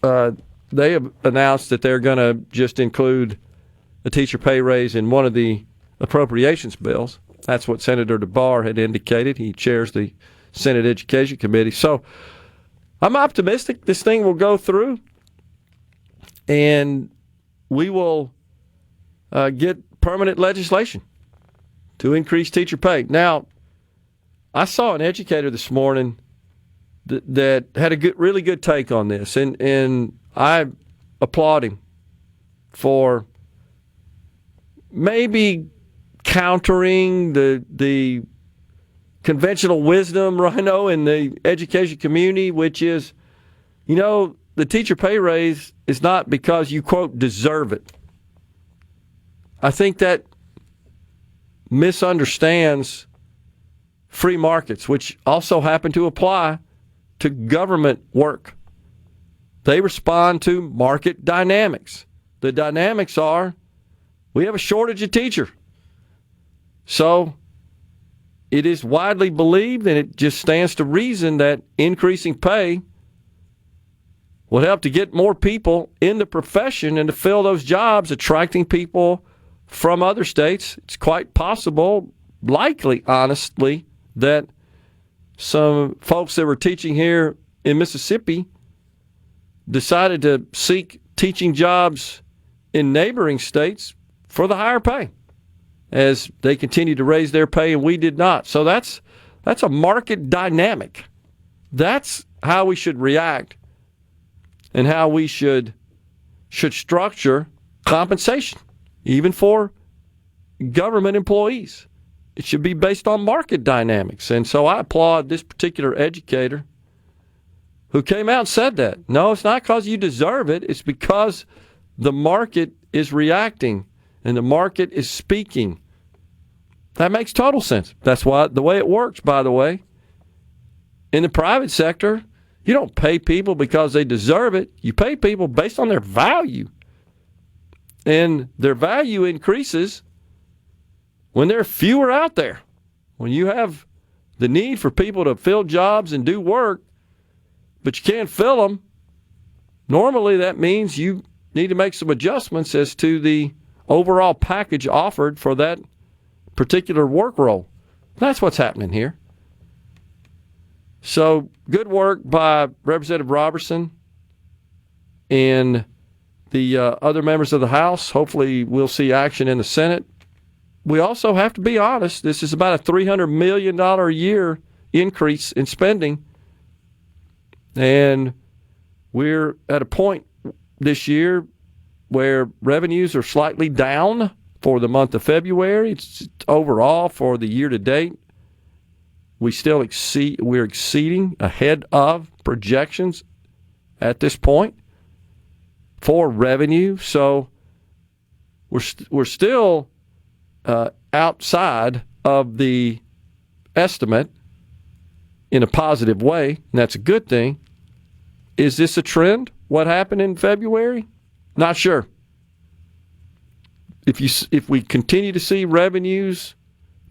Speaker 3: they have announced that they're going to just include a teacher pay raise in one of the appropriations bills. That's what Senator DeBar had indicated. He chairs the Senate Education Committee. So I'm optimistic this thing will go through, and we will get permanent legislation to increase teacher pay. Now, I saw an educator this morning that had a really good take on this, and I applaud him for maybe countering the conventional wisdom, Rhino, in the education community, which is, the teacher pay raise is not because you, quote, deserve it. I think that misunderstands free markets, which also happen to apply to government work. They respond to market dynamics. The dynamics are, we have a shortage of teachers. So it is widely believed, and it just stands to reason that increasing pay will help to get more people in the profession and to fill those jobs, attracting people from other states. It's quite possible, likely, honestly, that some folks that were teaching here in Mississippi decided to seek teaching jobs in neighboring states for the higher pay as they continued to raise their pay and we did not. So that's a market dynamic. That's how we should react and how we should structure compensation, even for government employees. It should be based on market dynamics. And so I applaud this particular educator who came out and said that. No, it's not because you deserve it. It's because the market is reacting and the market is speaking. That makes total sense. That's why the way it works, by the way. In the private sector, you don't pay people because they deserve it. You pay people based on their value. And their value increases when there are fewer out there. When you have the need for people to fill jobs and do work, but you can't fill them, normally that means you need to make some adjustments as to the overall package offered for that particular work role. That's what's happening here. So good work by Representative Roberson and the other members of the House. Hopefully we'll see action in the Senate. We also have to be honest. This is about a $300 million a year increase in spending. And we're at a point this year where revenues are slightly down for the month of February. It's overall for the year to date. We're exceeding ahead of projections at this point for revenue. So we're still outside of the estimate in a positive way, and that's a good thing. Is this a trend? What happened in February? Not sure. If we continue to see revenues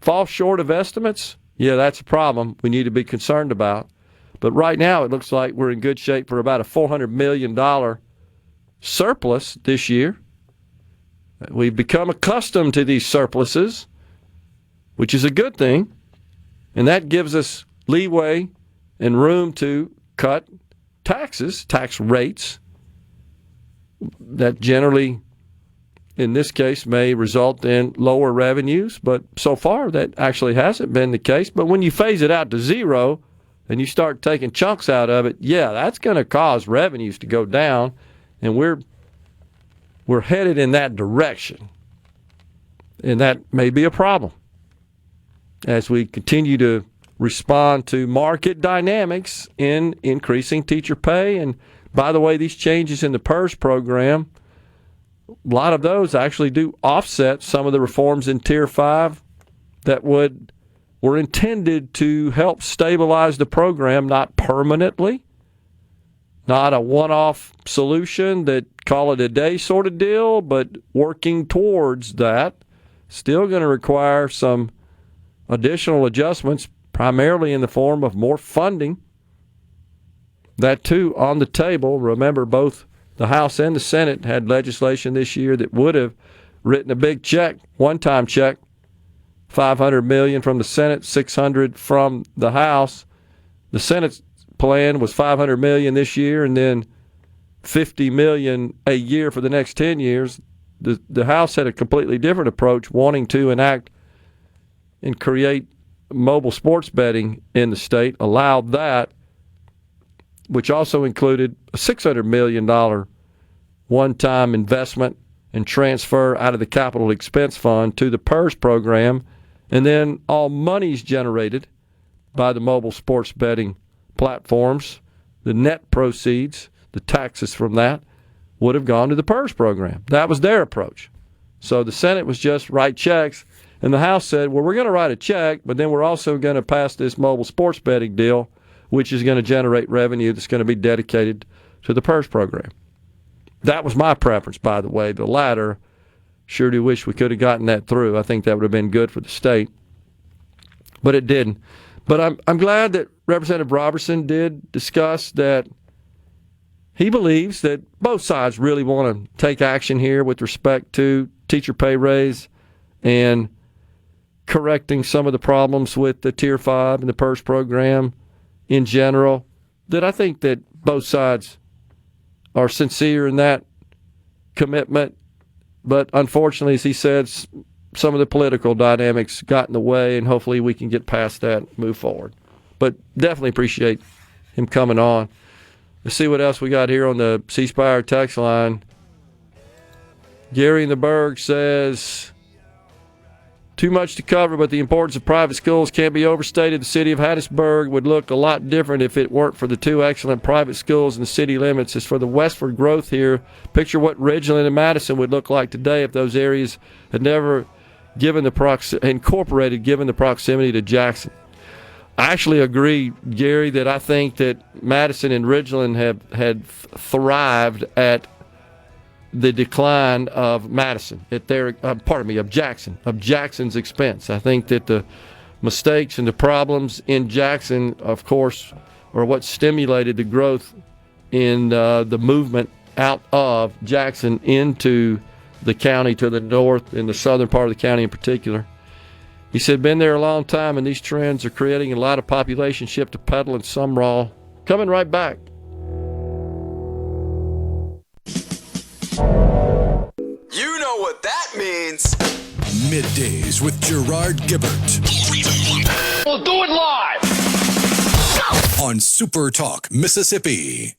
Speaker 3: fall short of estimates, yeah, that's a problem we need to be concerned about. But right now it looks like we're in good shape for about a $400 million surplus this year. We've become accustomed to these surpluses, which is a good thing, and that gives us leeway and room to cut taxes, tax rates, that generally, in this case, may result in lower revenues, but so far that actually hasn't been the case. But when you phase it out to zero and you start taking chunks out of it, yeah, that's going to cause revenues to go down, and we're headed in that direction. And that may be a problem as we continue to respond to market dynamics in increasing teacher pay. And by the way, these changes in the PERS program, a lot of those actually do offset some of the reforms in Tier 5 that were intended to help stabilize the program, not permanently, not a one-off solution that call it a day sort of deal, but working towards that. Still going to require some additional adjustments, primarily in the form of more funding. That, too, on the table. Remember, both the House and the Senate had legislation this year that would have written a big check, one-time check, $500 million from the Senate, $600 from the House. The Senate's plan was $500 million this year and then $50 million a year for the next 10 years. The House had a completely different approach, wanting to enact and create mobile sports betting in the state, allowed that, which also included a $600 million one-time investment and transfer out of the capital expense fund to the PERS program, and then all monies generated by the mobile sports betting platforms, the net proceeds, the taxes from that, would have gone to the PERS program. That was their approach. So the Senate was just write checks, and the House said, well, we're going to write a check, but then we're also going to pass this mobile sports betting deal, which is going to generate revenue that's going to be dedicated to the PERS program. That was my preference, by the way. The latter, sure do wish we could have gotten that through. I think that would have been good for the state. But it didn't. But I'm glad that Representative Roberson did discuss that he believes that both sides really want to take action here with respect to teacher pay raise and correcting some of the problems with the Tier 5 and the PERS program in general, that I think that both sides are sincere in that commitment. But unfortunately, as he said, some of the political dynamics got in the way, and hopefully we can get past that and move forward. But definitely appreciate him coming on. Let's see what else we got here on the C Spire text line. Gary in the Berg says, too much to cover, but the importance of private schools can't be overstated. The city of Hattiesburg would look a lot different if it weren't for the two excellent private schools in the city limits. As for the westward growth here, picture what Ridgeland and Madison would look like today if those areas had never given the incorporated given the proximity to Jackson. I actually agree, Gary, that I think that Madison and Ridgeland had thrived at the decline of Madison at their of Jackson's expense. I think that the mistakes and the problems in Jackson, of course, are what stimulated the growth in the movement out of Jackson into the county to the north, in the southern part of the county in particular. He said, been there a long time, and these trends are creating a lot of population shift to Petal and Sumrall. Coming right back.
Speaker 9: You know what that means.
Speaker 1: Middays with Gerard Gibert.
Speaker 9: We'll do it live.
Speaker 1: On SuperTalk Mississippi.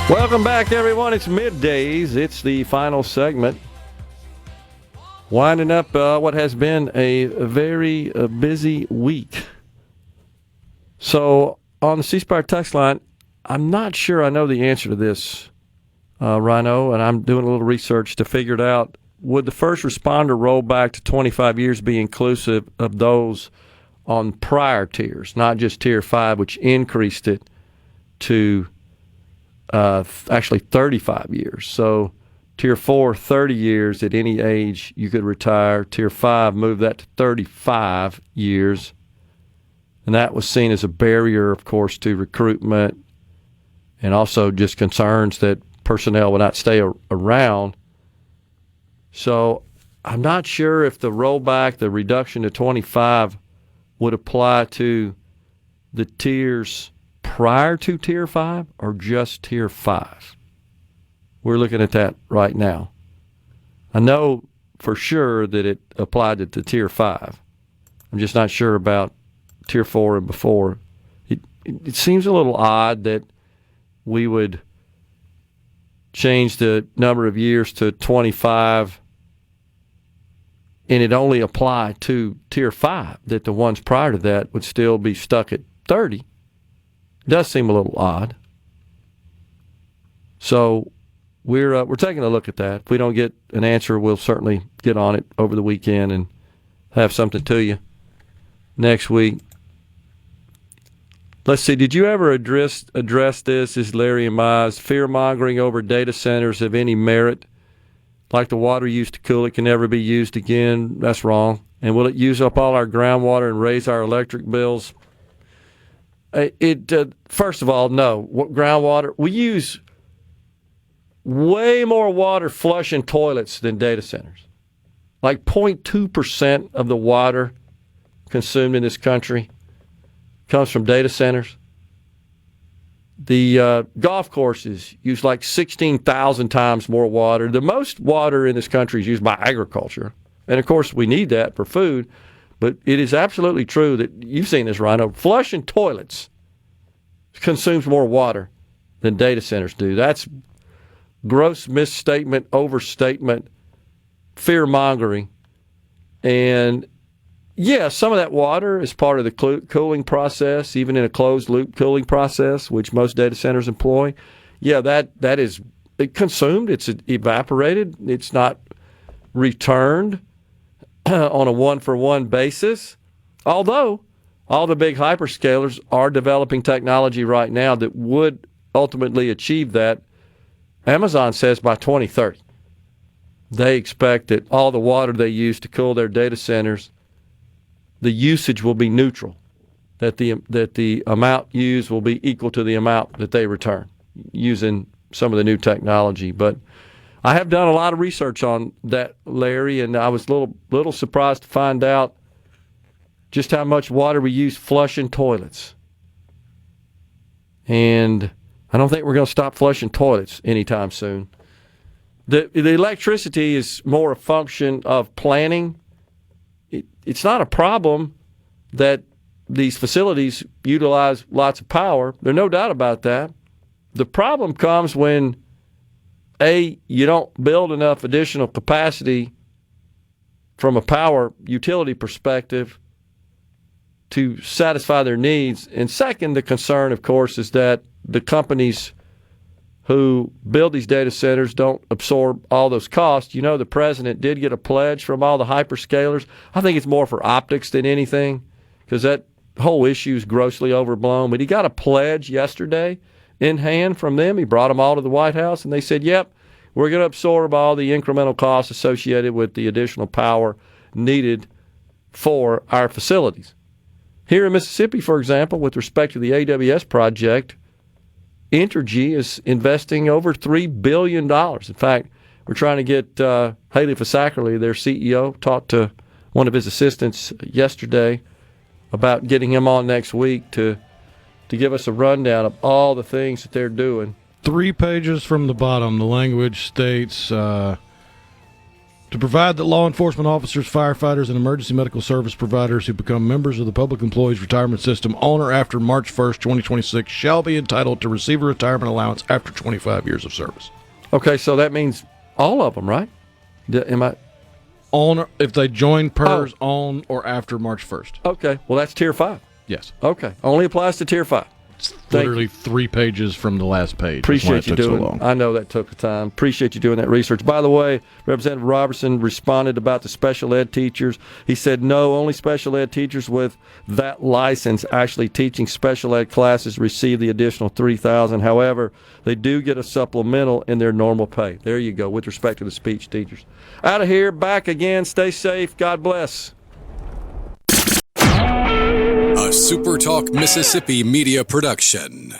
Speaker 3: Welcome back, everyone. It's Middays. It's the final segment. Winding up what has been a very busy week. So, on the C Spire text line, I'm not sure I know the answer to this, Rhino, and I'm doing a little research to figure it out. Would the first responder rollback to 25 years be inclusive of those on prior tiers, not just Tier 5, which increased it to actually 35 years. So Tier 4, 30 years at any age you could retire. Tier 5, move that to 35 years. And that was seen as a barrier, of course, to recruitment and also just concerns that personnel would not stay around. So I'm not sure if the rollback, the reduction to 25, would apply to the tiers prior to Tier 5 or just Tier 5. We're looking at that right now. I know for sure that it applied to Tier 5. I'm just not sure about Tier 4 and before. It seems a little odd that we would change the number of years to 25 and it only apply to Tier 5, that the ones prior to that would still be stuck at 30. It does seem a little odd. So we're taking a look at that. If we don't get an answer, we'll certainly get on it over the weekend and have something to you next week. Let's see, did you ever address this? This is Larry and Mize. Fear-mongering over data centers of any merit? Like the water used to cool it can never be used again? That's wrong. And will it use up all our groundwater and raise our electric bills? First of all, no. Groundwater, we use way more water flushing toilets than data centers. Like 0.2% of the water consumed in this country comes from data centers. The golf courses use like 16,000 times more water. The most water in this country is used by agriculture. And, of course, we need that for food. But it is absolutely true that you've seen this, Rhino. Flushing toilets consumes more water than data centers do. That's gross misstatement, overstatement, fear-mongering. And, yeah, some of that water is part of the cooling process, even in a closed-loop cooling process, which most data centers employ. Yeah, that is consumed. It's evaporated. It's not returned on a one-for-one basis, although all the big hyperscalers are developing technology right now that would ultimately achieve that. Amazon says by 2030, they expect that all the water they use to cool their data centers, the usage will be neutral, that the amount used will be equal to the amount that they return using some of the new technology. But I have done a lot of research on that, Larry, and I was a little surprised to find out just how much water we use flushing toilets. And I don't think we're going to stop flushing toilets anytime soon. The electricity is more a function of planning. It's not a problem that these facilities utilize lots of power. There's no doubt about that. The problem comes when you don't build enough additional capacity from a power utility perspective to satisfy their needs. And second, the concern, of course, is that the companies who build these data centers don't absorb all those costs. You know, the president did get a pledge from all the hyperscalers. I think it's more for optics than anything, because that whole issue is grossly overblown. But he got a pledge yesterday in hand from them. He brought them all to the White House, and they said, yep, we're going to absorb all the incremental costs associated with the additional power needed for our facilities. Here in Mississippi, for example, with respect to the AWS project, Entergy is investing over $3 billion. In fact, we're trying to get Haley Fasackerly, their CEO, talked to one of his assistants yesterday about getting him on next week to give us a rundown of all the things that they're doing.
Speaker 4: 3 pages from the bottom, the language states, to provide that law enforcement officers, firefighters, and emergency medical service providers who become members of the Public Employees Retirement System on or after March 1st, 2026 shall be entitled to receive a retirement allowance after 25 years of service.
Speaker 3: Okay, so that means all of them, right?
Speaker 4: If they join PERS on or after March 1st.
Speaker 3: Okay, well, that's Tier 5.
Speaker 4: Yes.
Speaker 3: Okay, only applies to Tier 5.
Speaker 4: It's literally 3 pages from the last page.
Speaker 3: Appreciate you doing it. I know that took the time. Appreciate you doing that research. By the way, Representative Roberson responded about the special ed teachers. He said, no, only special ed teachers with that license actually teaching special ed classes receive the additional $3,000. However, they do get a supplemental in their normal pay. There you go, with respect to the speech teachers. Out of here, back again. Stay safe. God bless.
Speaker 1: A SuperTalk Mississippi media production.